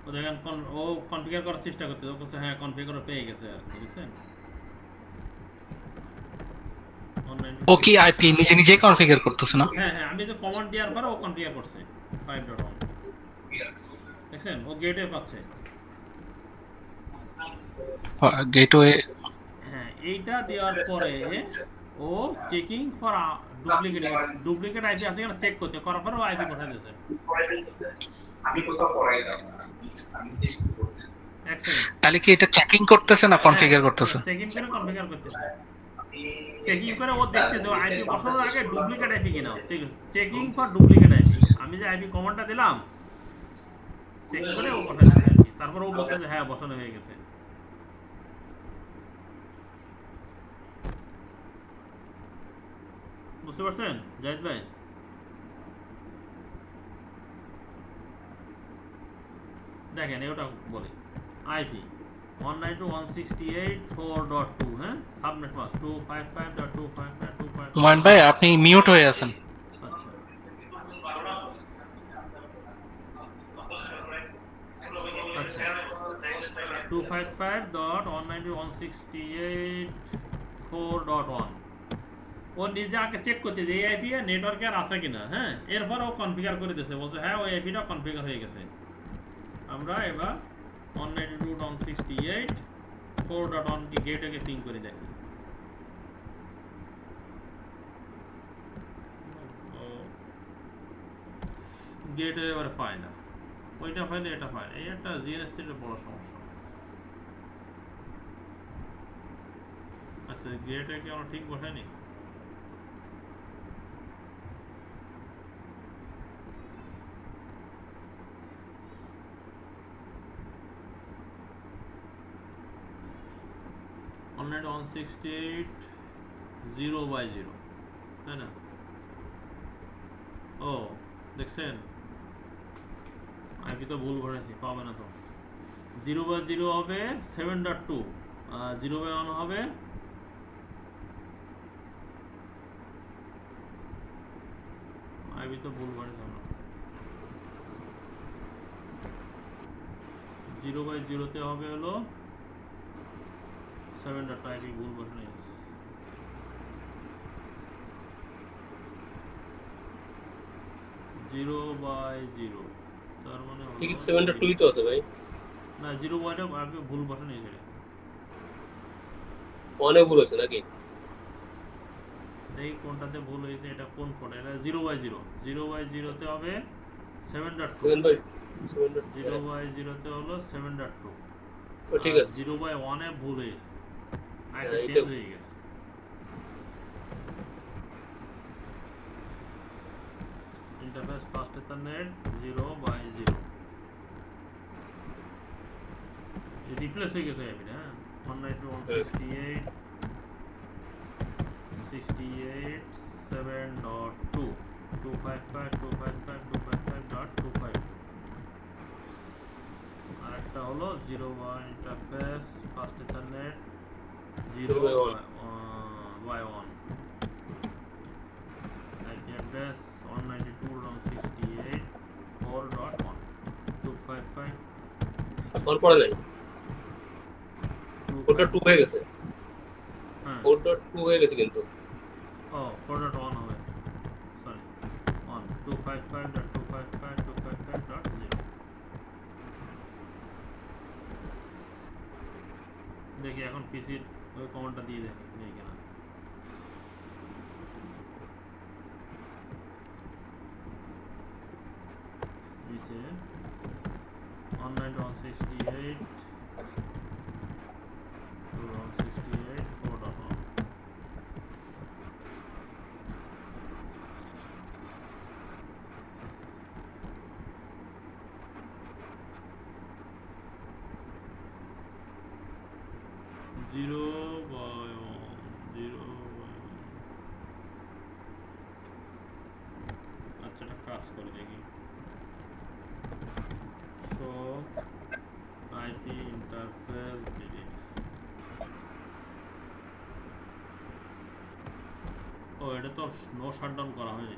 তো দেখেন ও কনফিগার করার চেষ্টা করতে বলছে হ্যাঁ কনফিগার পেয়ে গেছে আর কি, বুঝছেন? ও কি আইপি নিজে নিজে কনফিগার করতেছে না? হ্যাঁ হ্যাঁ, আমি যে কমান্ড দেওয়ার পরে ও কনফিগার করছে 5.1। দেখছেন ও গেটওয়ে পাচ্ছে। গেটওয়ে হ্যাঁ, এইটা দেওয়ার পরে ও চেকিং ফর ডুপ্লিকেট আইপি আছে কিনা চেক করতে, করার পরে ও আইপি পাঠিয়ে দিয়েছে। আমি কোথাও পড়াই দাও না, আমি টেস্ট করছি। এক সেকেন্ড, তাহলে কি এটা চেকিং করতেছে না কনফিগার করতেছে? চেকিং করে কনফিগার করতেছে। চেকিং করে ও দেখতেছে ও আইপি বসানোর আগে ডুপ্লিকেট আইপি কিনা, চেকিং ফর ডুপ্লিকেট আইপি। আমি যে আইপি কমান্ডটা দিলাম চেক করে ও পাঠিয়ে দিয়েছে আর কি। তারপর ও বলছে যে হ্যাঁ বসানো হয়ে গেছে। বুঝতে পারছেন জাহিদ ভাই? দেখেন এটা বলি আইপি 192.168.4.2 হ্যাঁ, সাবনেট মাস্ক 255.255.255। হুমায়ুন ভাই আপনি মিউট হয়ে আছেন। আচ্ছা 255.192.168.4.1 ও নিজে আগে চেক করতে যে এই আইপি নেটওয়ার্কে আর আছে কিনা, হ্যাঁ, এরপর ও কনফিগার করে দিয়েছে, বলছে হ্যাঁ ওই আইপিটা কনফিগার হয়ে গেছে। আমরা এবার 192.168.4.1 কি গেটওয়ে পিং করে দেখি। গেটওয়ে এবারে পায় না, ওইটা পাইলে এটা পায়, এই একটা জিএনএস3 এর বড় সমস্যা। আচ্ছা গেটওয়ে কি আমরা ঠিক বসাইনি? 168 0/0, তাই না? ও দেখছেন, আইপি তো ভুল ভরেছি, পাবে না তো। 0/0 হবে 7.2, 0/1 হবে আইপি তো ভুল ভরেছি আমরা। 0/0 তে হবে হলো 7.2, আইপি ভুল বসানো হয়েছে। 0/0 তার মানে হলো ঠিক 7.2 তো আছে ভাই, না 0/টা আইপি ভুল বসানো হয়েছে। অনেক ভুল হয়েছে নাকি? দেখি কোনটাতে ভুল হয়েছে, এটা কোন কোড, এটা 0/0, 0/0 তে হবে 7.2, 7/2 0/0 তে হলো 7.2। ও ঠিক আছে। 0/1 এ ভুল হয়েছে, আইপি হ্যাঁ, চেঞ্জ এটা- হয়ে গেছে। ইন্টারফেস ফার্স্ট ইথারনেট 0/0 রিপ্লেস হয়ে গেছে আইপি, হ্যাঁ। 192.168 68 7.2 255.255.255.25 আর একটা হলো 0/1 interface first ethernet 0/1 IP address 192.168 4.1 255 phone পড়ে নাই, কোডটা 2 হয়ে গেছে, হ্যাঁ। 4.2 হয়ে গেছে কিন্তু। ও 4.1 হবে, সরি 1 255.255.255.0। দেখি এখন পিসির ওই কমান্ডটা দিয়ে দেখি নেই কিনা। নিচে 192.168 2.168 4.1 আচ্ছা একটা কাজ করে দেখি, শো আইপি ইন্টারফেস ডিলিট। ও এটা তো নো শাটডাউন করা হয়নি,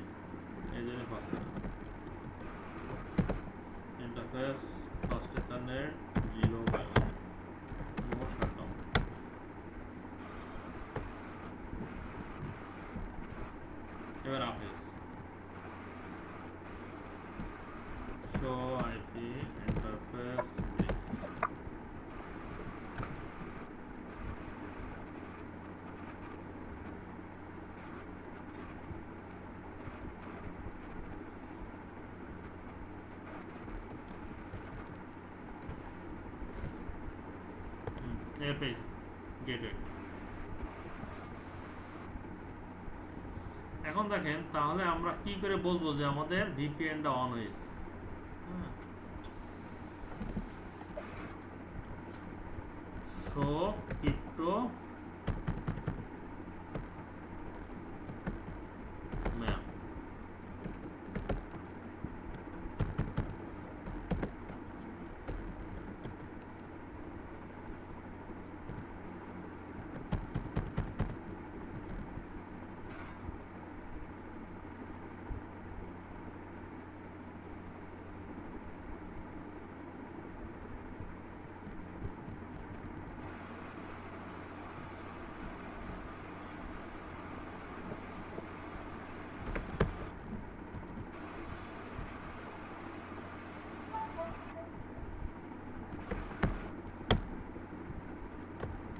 এই জন্য পাচ্ছে না। Interface first ethernet 0/1 no shutdown. এবার আপেস শো আইপি ইন্টারফেস এর পেজ গেটওয়ে। এখন দেখেন তাহলে আমরা কি করে বুঝবো যে আমাদের ভিপিএনটা অন হয়েছে। শো ক্রিপ্টো ম্যাপ,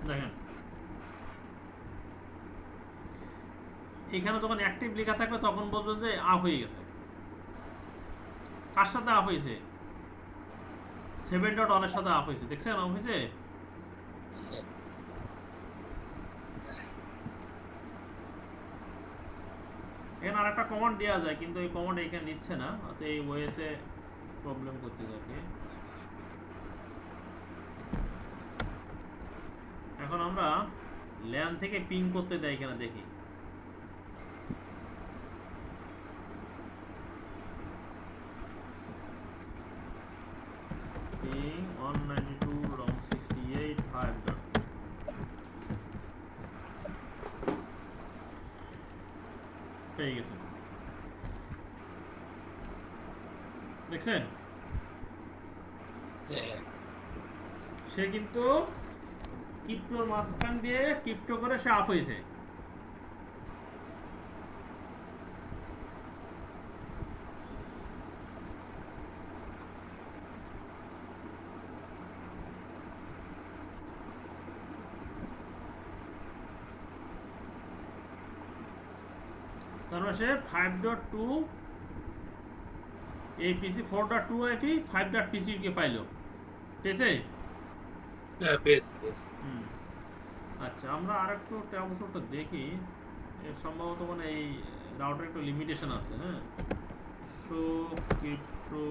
দেখেন এখানে যখন অ্যাক্টিভ লেখা থাকবে তখন বলবেন যে আপ হয়ে গেছে। কার সাথে আপ হয়েছে? 7.1 এর সাথে আপ হয়েছে, দেখছেন আপ হয়েছে। এখানে আর একটা কমান্ড দেওয়া যায় কিন্তু এই কমান্ড এখানে নিচ্ছে না, অর্থাৎ এই ওএসে প্রবলেম করতে যাবে। এখন আমরা ল্যান থেকে পিং করতে দেয় কিনা দেখি। পিং 192.168.5. পেয়ে গেছে, দেখছেন? হ্যাঁ সে কিন্তু ক্রিপ্টোর মাঝখান দিয়ে ক্রিপ্টো করে সে আপ হয়েছে। তারপর সে 5.2 APC 4.2 IP 5.PC কে পাইলো, পেয়েছে? হ্যাঁ বেশ বেশ। আচ্ছা, আমরা আরেকটু অবসরটা দেখি। এর সম্ভবত মানে এই রাউটার একটু লিমিটেশন আছে। হ্যাঁ, শো ক্রিপ্টো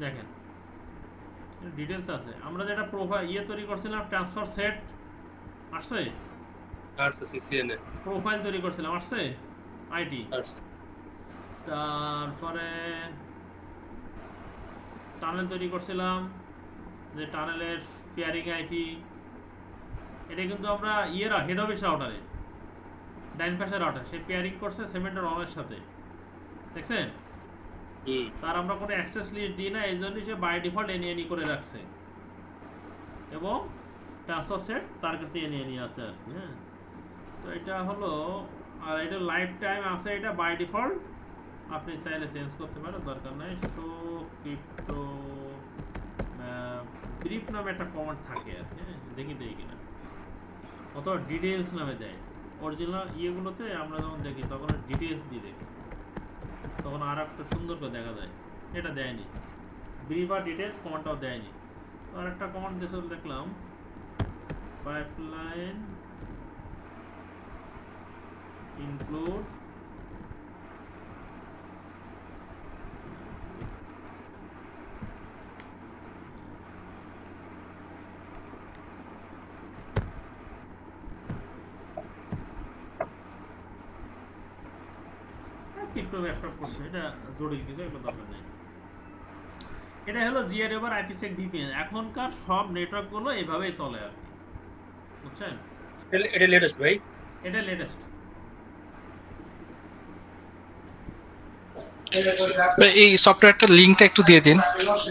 দেখেন, ডিটেলস আছে। আমরা যেটা প্রোফাইল তৈরি করছিলাম, ট্রান্সফার সেট আসছে, আর সিসিএন এ প্রোফাইল তৈরি করছিলাম আসছে, আইটি। আর তারপরে টানেল তৈরি করছিলাম, যে টানেলের পেয়ারিং আইপি, এটা কিন্তু আমরা হেড অফিস রাউটারে, ডাইন পাশের রাউটার, সে পেয়ারিং করছে সেমেন্টার অনের সাথে, দেখছেন? তার আমরা কোনো অ্যাক্সেস লিস্ট দিই না, এই জন্যই সে বাই ডিফল্ট এনএনই করে রাখছে, এবং ট্রান্সফার সেট তার কাছে এনএনই আছে আর কি। হ্যাঁ, তো এটা হলো, আর এটা লাইফ টাইম আছে, এটা বাই ডিফল্ট, আপনি চাইলে চেঞ্জ করতে পারেন, দরকার নাই। শো ক্রিপ্টো ব্রিফ নামে একটা কমান্ড থাকে আর কি। হ্যাঁ, দেখি দেয় কিনা, অথবা ডিটেলস নামে দেয়। অরিজিনাল ইয়েগুলোতে আমরা যখন দেখি তখন ডিটেলস দিয়ে দেখি, তখন আর একটা সুন্দর করে দেখা যায়। এটা দেয়নি, ব্রিফ আর ডিটেলস কমান্ডটাও দেয়নি। আর একটা কমান্ড দিয়ে দেখলাম, পাইপলাইন ইনক্লুড ক্রিপ্টো ব্যাকআপ করছে, এটা জটিল কিছু, এগুলো দরকার নেই। এটা হলো জিআর ওভার আইপিসেক ভিপিএন। এখনকার সব নেটওয়ার্ক গুলো এভাবেই চলে আর কি, বুঝছেন? এটা লেটেস্ট ভাই, এটা লেটেস্ট। এই সফটওয়্যারটার লিংকটা একটু দিয়ে দিন।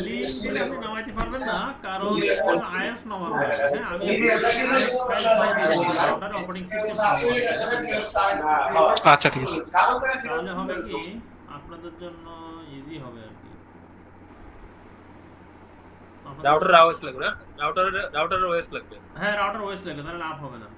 লিংক দিলে আপনি নামাইতে পারবেন না, কারণ আইওএস নামানো হয়। হ্যাঁ, আমি আপনার অপারেটিং সিস্টেম, আচ্ছা ঠিক আছে। তাহলে হবে কি আপনাদের জন্য ইজি হবে আর কি। রাউটার ওএস লাগবে না, রাউটার ওএস লাগবে। হ্যাঁ, রাউটার ওএস লাগবে, তাহলে লাভ হবে না।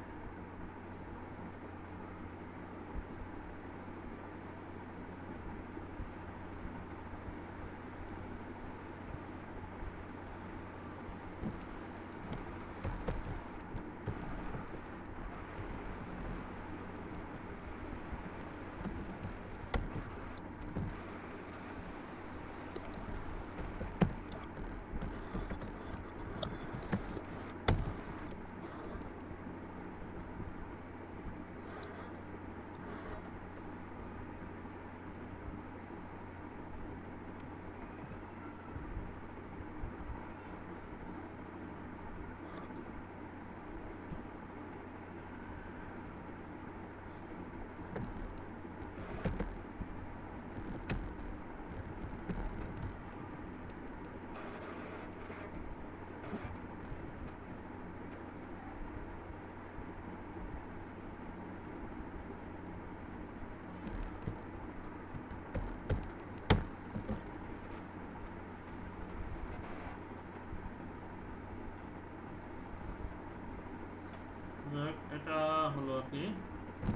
এটা হলো আর কি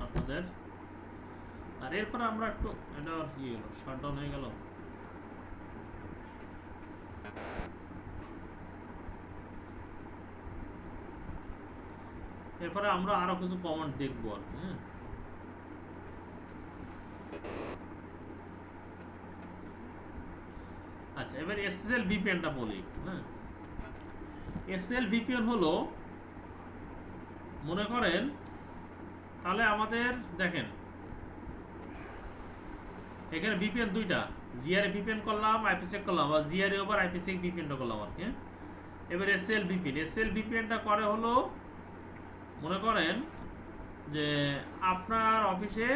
আপনাদের। আর এরপর আমরা একটু, এটা কি হলো, শাটডাউন হয়ে গেল। এরপরে আমরা আরো কিছু কমান্ড দেখবো আর কি, হ্যাঁ। আচ্ছা, এবার SSL VPNটা বলি একটু, হ্যাঁ। SSL VPN হলো, মনে করেন তাহলে আমাদের দেখেন এখানে VPN দুইটা, জিআরএ VPN করলাম, IPsec করলাম, বা জিআরএ ওভার IPsec VPNটা করলাম আর কি, হ্যাঁ। এবার SSL VPNটা করে হলো, মনে করেন যে আপনার অফিসে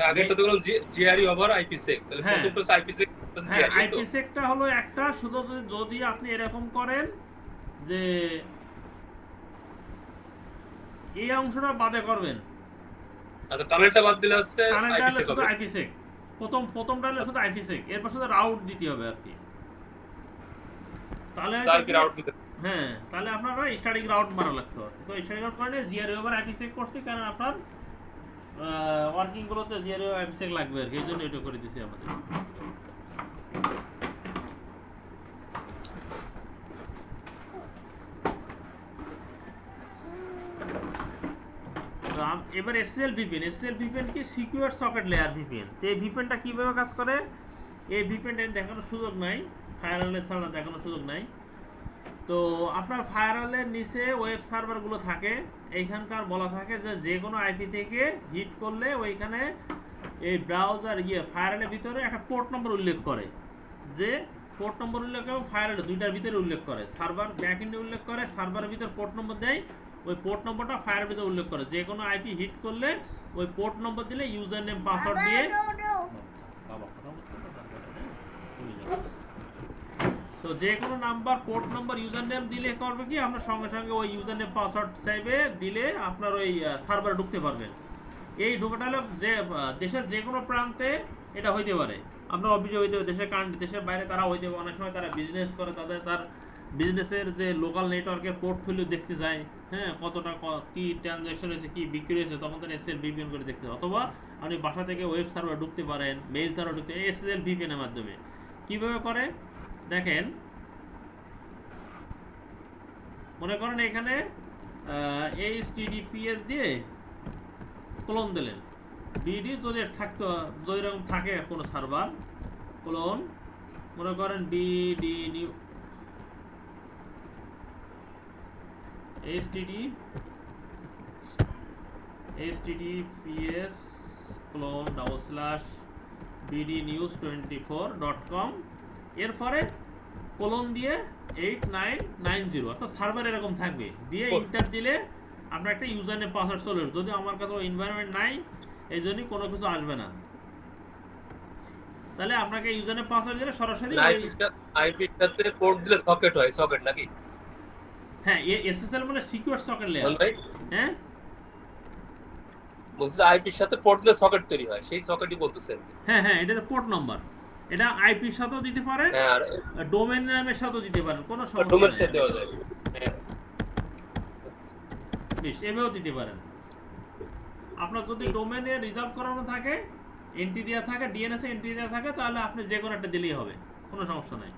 আগেরটা তো বললাম জিআরই ওভার আইপিসেক, তাহলে হ্যাঁ। প্রথমটা হচ্ছে আইপিসেক হ্যাঁ, জিআরই তো। IPsecটা হলো একটা, শুধু যদি আপনি এরকম করেন যে এই অংশটা বাদে করবেন, আচ্ছা, টানেলটা বাদ দিলে হচ্ছে টানেলটা হলে আইপিসেক শুধু হবে। IPsec, প্রথমটা হলে শুধু IPsec, এরপর শুধু রাউট দিতে হবে আর কি। তাহলে তারপর রাউট দিতে। হ্যাঁ, তাহলে আপনারা স্টার্টিং রাউট বানানো লাগতো। তো স্টার্টিং রাউট করে জিআরএ ওভার IPsec করছি, কারণ আপনার ওয়ার্কিং গুলোতে জিআরএ IPsec লাগবে আর কি, এই জন্য এটা করে দিছি আমাদের। এবার SSL VPN কি সিকিউর সকেট লেয়ার VPN। তো এই VPNটা কিভাবে কাজ করে, এই VPNটা দেখানোর সুযোগ নাই, ফায়ারওয়ালে ছাড়া দেখানোর সুযোগ নাই। তো আপনার ফায়ারওয়ালের নিচে ওয়েব সার্ভারগুলো থাকে, এইখানকার বলা থাকে যে কোনো আইপি থেকে হিট করলে ওইখানে এই ব্রাউজার ফায়ারওয়ালের ভিতরে একটা পোর্ট নম্বর উল্লেখ করে, যে পোর্ট নম্বর উল্লেখ এবং ফায়ারওয়ালে দুইটার ভিতরে উল্লেখ করে, সার্ভার ব্যাকএন্ডে উল্লেখ করে, সার্ভারের ভিতর পোর্ট নম্বর দেয়, ওই পোর্ট নম্বরটা ফায়ারের ভিতরে উল্লেখ করে, যে কোনো আইপি হিট করলে ওই পোর্ট নম্বর দিলে ইউজার নেম পাসওয়ার্ড দিয়ে তো যে কোনো number port number user name দিলে করবে কি, আপনার সঙ্গে সঙ্গে ওই ইউজার নেম পাসওয়ার্ড চাইবে, দিলে আপনার ওই সার্ভারে ঢুকতে পারবেন। এই ঢোকাটা হলো যে দেশের যে কোনো প্রান্তে এটা হইতে পারে, আপনার অফিসে হইতে পারে, দেশের বাইরে তারা হইতে পারে, অনেক সময় তারা বিজনেস করে, তার বিজনেসের যে লোকাল নেটওয়ার্কের পোর্টফোলিও দেখতে যায়, হ্যাঁ, কতটা কি ট্রানজ্যাকশন হয়েছে, কি বিক্রি হয়েছে, তখন তারা SSL VPN করে দেখতে হয়। অথবা আপনি বাসা থেকে ওয়েব সার্ভার ঢুকতে পারেন, মেইল সার্ভার ঢুকতে SSL VPN এর মাধ্যমে। কিভাবে করে দেখেন, মনে করেন এখানে HTTPS দিয়ে ক্লোন দিলেন, BD যদি থাকতো, যদি এরকম থাকে কোনো সার্ভার ক্লোন, মনে করেন BD new HTTPS clone /bdnews24.com, এরপরে কোলন দিয়ে 8990, অর্থাৎ সার্ভার এরকম থাকবে, দিয়ে ইন্টার দিলে আপনার একটা ইউজার নেম পাসওয়ার্ড চলে আসবে। যদি আমার কাছে এনভায়রনমেন্ট নাই, এই জন্যই কোনো কিছু আসবে না, তাহলে আপনাকে ইউজার নেম পাসওয়ার্ড দিলে সরাসরি আইপিটাতে পোর্ট দিলে সকেট হয়, সকেট নাকি? হ্যাঁ, SSL মানে সিকিউর সকেট লেয়ার, হ্যাঁ। বলছে আইপির সাথে পোর্ট দিলে সকেট তৈরি হয়, সেই সকেটই বলতেছেন। হ্যাঁ হ্যাঁ, এটা পোর্ট নাম্বার, এটা আইপির সাথেও দিতে পারেন, হ্যাঁ, আর ডোমেন নামের সাথেও দিতে পারেন, কোনো সমস্যা ডোমেন নেই, সাথে দেওয়া যায়। হ্যাঁ, বেশ, এভাবেও দিতে পারেন। আপনার যদি ডোমেনে রিজার্ভ করানো থাকে, এন্ট্রি দেওয়া থাকে, ডিএনএস এ এন্ট্রি দেওয়া থাকে, তাহলে আপনি যে কোনো একটা দিলেই হবে, কোনো সমস্যা নাই,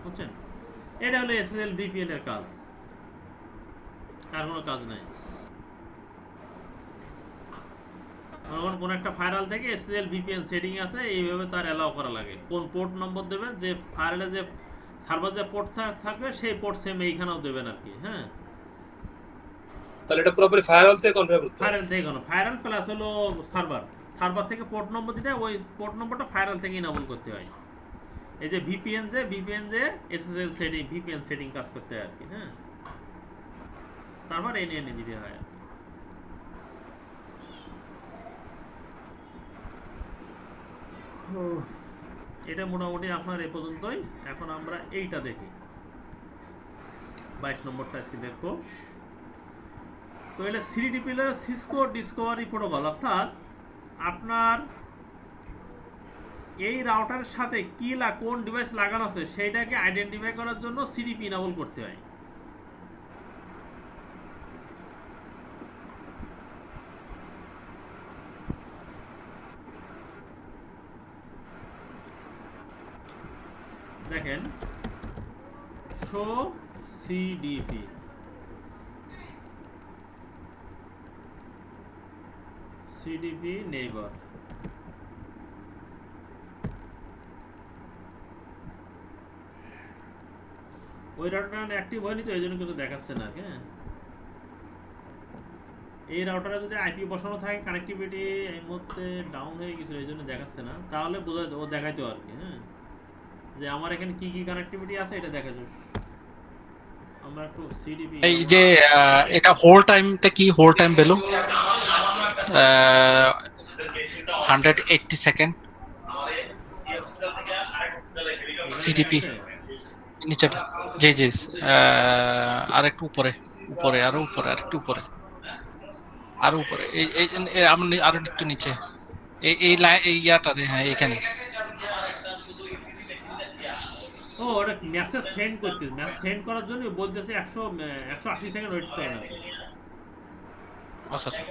বুঝছেন? এটা হলো SSL VPN এর কাজ, আর কোনো কাজ নাই। কোন একটা ফায়ারওয়াল থেকে SSL VPN সেটিং আছে, এইভাবে তার অ্যালাউ করা লাগে, কোন পোর্ট নম্বর দেবেন, যে ফায়ারওয়ালে যে সার্ভার যে পোর্ট থাকবে সেই পোর্ট সেম এইখানেও দেবেন আর কি, হ্যাঁ। তাহলে এটা পুরোপুরি ফায়ারওয়াল থেকে কনফিগার করতে হবে। ফায়ারওয়াল থেকে কোনো ফায়ারওয়াল প্লাস হলো সার্ভার থেকে পোর্ট নম্বর দিতে হয়, ওই পোর্ট নম্বরটা ফায়ারওয়াল থেকে ইনেবল করতে হয়। এই যে VPN যে SSL সেটিং VPN সেটিং কাজ করতে হয় আর কি, হ্যাঁ। তারপর এনে দিতে হয়। এটা মোটামুটি আপনার এ পর্যন্তই। এখন আমরা এইটা দেখি, 22 নম্বরটা আজকে দেখবো। তো এটা CDP হলো সিসকো ডিসকভারি প্রোটোকল, অর্থাৎ আপনার এই রাউটারের সাথে কি কোন ডিভাইস লাগানো আছে সেইটাকে আইডেন্টিফাই করার জন্য CDP ইনেবল করতে হয়। দেখেন, শো CDP সিডিপি নেইবার ওই রাউটারটা অ্যাক্টিভ হয়নি তো এই জন্য কিছু দেখাচ্ছে না। হ্যাঁ, এই রাউটারে যদি আইপি বসানো থাকে কানেক্টিভিটি এই মুহূর্তে ডাউন হয়ে গেছে এই জন্য দেখাচ্ছে না, তাহলে বোঝাই ও দেখাইতো আর কি। হ্যাঁ, যে আমার এখানে কি কি কানেক্টিভিটি আছে এটা দেখাইতো। আমরা একটু সিডিপি এই যে এটা হোল টাইমটা কি, hold time value 180 second CDP নিচেটা। জি জি, আর একটু উপরে, উপরে আরো উপরে, আর একটু উপরে, আরো উপরে, এই এই আপনি আরো একটু নিচে, এই এই এই ইয়াটারে, হ্যাঁ এখানে। ও ওটা মেসেজ সেন্ড করতে, মেসেজ সেন্ড করার জন্য বলতেছে 180 সেকেন্ড ওয়েট করেন আর কি। আচ্ছা আচ্ছা।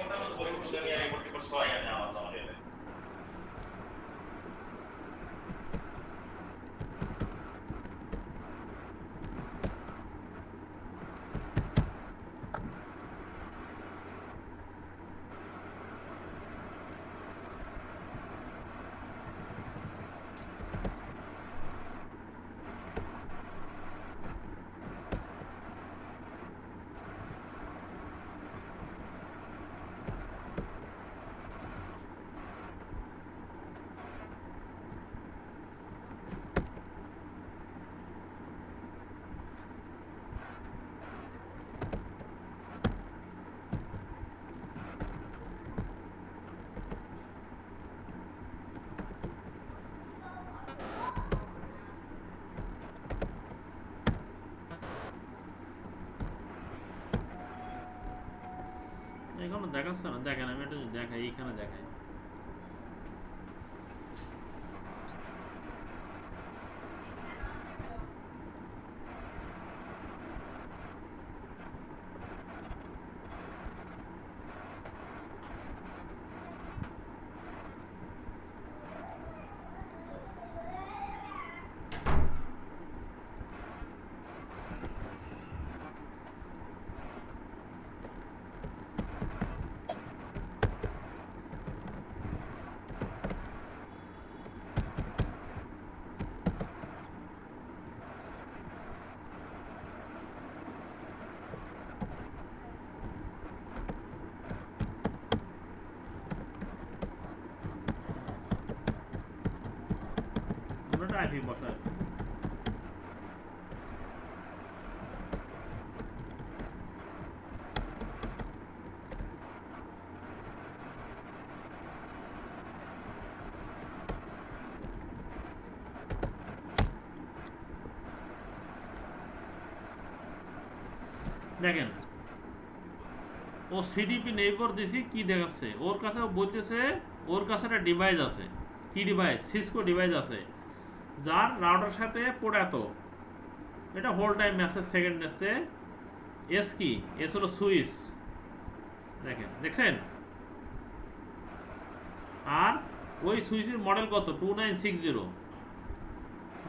এখনো দেখাচ্ছে না, দেখেন আমি এটা দেখাই, এইখানে দেখাই। আমরা আইপি বসাই। দেখেন ও সিডিপি নেইবার দিছি, কি দেখাচ্ছে ওর কাছে, ও বলতেছে ওর কাছে একটা ডিভাইস আছে। কি ডিভাইস? সিসকো ডিভাইস আছে যার রাউটার সাথে পোর্ট এত, এটা হোল টাইম মেসেজ সেকেন্ড এসছে। এস কি? এস হলো সুইচ। দেখেন, দেখছেন? আর ওই সুইচের মডেল কত? 2960।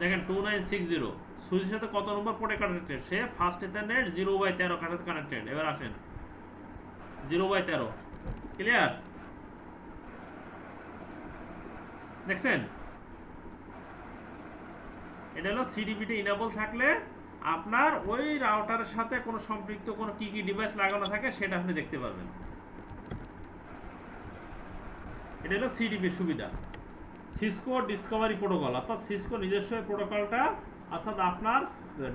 দেখেন 2960 সুইচের সাথে কত নম্বর পোর্টে কানেক্টেড? সে ফার্স্ট ইথারনেট 0/13 কানেক্ট কানেক্টেড। এবার আসেন 0/13, ক্লিয়ার? দেখছেন? এটা হলো সিডিপিতে ইনেবল থাকলে আপনার ওই রাউটারের সাথে কোনো সম্পৃক্ত কোনো কি কি ডিভাইস লাগানো থাকে সেটা আপনি দেখতে পারবেন। এটা হলো সিডিপির সুবিধা, সিসকো ডিসকভারি প্রোটোকল, অর্থাৎ সিসকো নিজস্ব প্রোটোকলটা, অর্থাৎ আপনার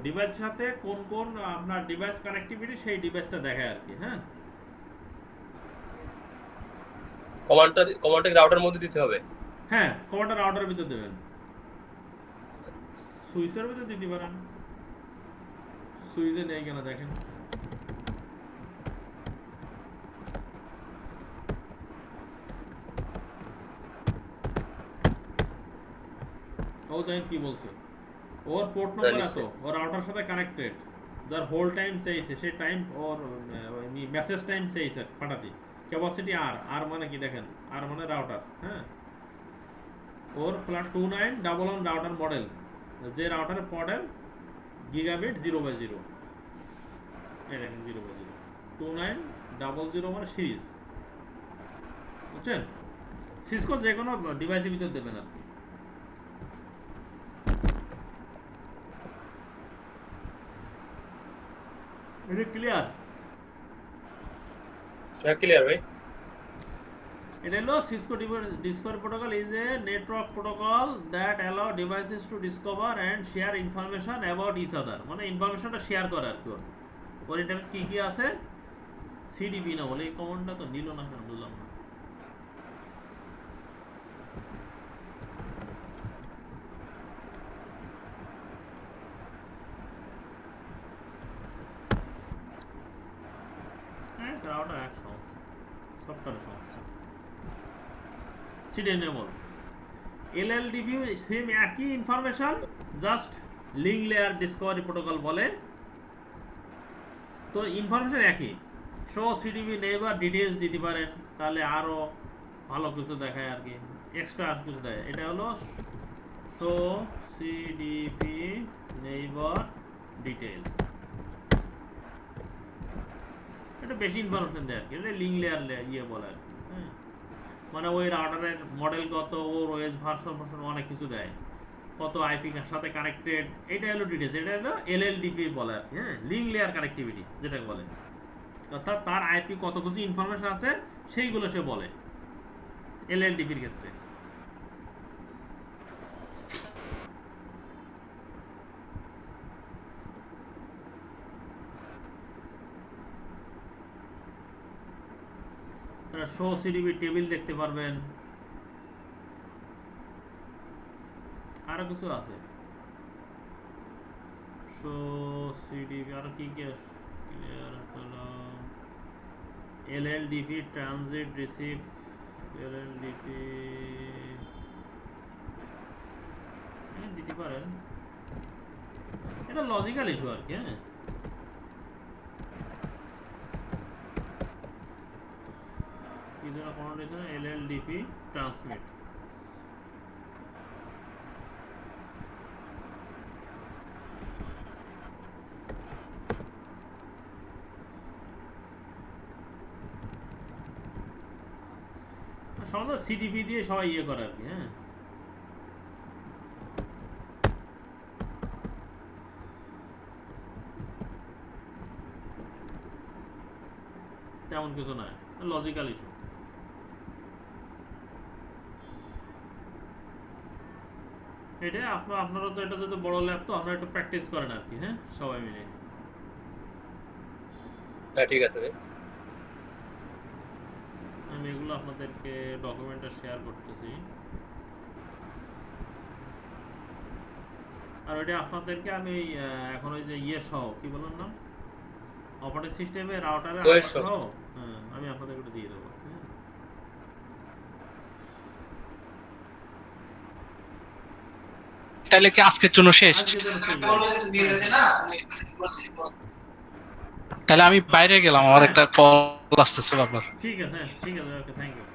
ডিভাইসের সাথে কোন কোন আপনার ডিভাইস কানেক্টিভিটি সেই ডিভাইসটা দেখায় আর কি। হ্যাঁ, কমান্ডটা রাউটার মধ্যে দিতে হবে। হ্যাঁ, কমান্ডটা রাউটারের ভিতর দেবেন, সুইচের ভিতর দিতে পারেন। সুইচে নেই কেন দেখেন। ও দেখেন কি বলছে, ওর পোর্ট নম্বর এত, ওর রাউটার সাথে কানেক্টেড, যার হোল টাইম চাইছে সেই টাইম ওর মেসেজ টাইম চাইছে পাঠাতে, ক্যাপাসিটি আর মানে কি দেখেন, আর মানে রাউটার। হ্যাঁ, ওর ফ্ল্যাট 2911 রাউটার মডেল, যে রাউটারের মডেল গিগাবিট 0/0। এই দেখেন 0/0 2900 মানে সিরিজ, বুঝছেন? সিসকো যে কোনো ডিভাইসের ভিতর দেবেন আর কি। এটা ক্লিয়ার? হ্যাঁ ক্লিয়ার ভাই। এটা হলো Cisco discovery protocol is a network protocol that allow devices to discover and share information about each other, মানে ইনফরমেশনটা শেয়ার করে আর কি। ওর ইন্টারফেস কি কি আছে? সিডিপি না বলে এই কমান্ডটা তো নিল না কেন বুঝলাম না। হ্যাঁ রাউটার এক সমস্যা, সফটওয়্যারের সমস্যা। সিডিএনএমল LLDP সেম একই information, just link layer Discovery protocol বলে। তো ইনফরমেশন একই। শো সিডিপি নেইবার ডিটেলস দিতে পারেন, তাহলে আরও ভালো কিছু দেখায় আর কি, এক্সট্রা আর কিছু দেয়। এটা হলো শো সিডিপি নেইবার ডিটেলস, এটা বেশি ইনফরমেশন দেয় আর কি। এটা লিঙ্ক লেয়ার ইয়ে বলে আর কি। হ্যাঁ, মানে ওই রাউটারের মডেল কত, ওর ওএস ভার্সন অনেক কিছু দেয়, কত আইপি সাথে কানেক্টেড, এটা হলো ডিটেলস। এটা হলো LLDP বলে আর কি। হ্যাঁ, লিঙ্ক লেয়ার কানেক্টিভিটি যেটাকে বলে, অর্থাৎ তার আইপি কত কিছু ইনফরমেশন আছে সেইগুলো সে বলে LLDPর ক্ষেত্রে। শো সিডিপি টেবিল দেখতে পারবেন, আরো কিছু আছে। শো সিডিপি আরো কি কি ক্লিয়ার হলো, LLDP ট্রানজিট রিসিভ, LLDP দিতে পারেন। এটা লজিক্যাল ইস্যু আর কি। হ্যাঁ, LLDP ট্রান্সমিট, সাধারণত সিডিপি দিয়ে সবাই ইয়ে করে আর কি। হ্যাঁ, তেমন কিছু নয়, লজিক্যাল ইস্যু। এটা আপনারা তো এটা যদি বড় ল্যাব, তো আপনারা একটু প্র্যাকটিস করেন আর কি। হ্যাঁ, সবাই মিলে। হ্যাঁ ঠিক আছে ভাই। আমি এগুলো আপনাদেরকে ডকুমেন্টটা শেয়ার করতেছি, আর ওইটা আপনাদেরকে আমি এখন ওই যে ইয়ে সহ কি বললাম না, অপারেটিং সিস্টেমে রাউটারের সহ, হ্যাঁ আমি আপনাদেরকে ওটা দিয়ে দেবো। তাহলে কি আজকের জন্য শেষ? তাহলে আমি বাইরে গেলাম, আমার একটা কল আসতেছে বারবার। ঠিক আছে, ঠিক আছে, ওকে, থ্যাংক ইউ।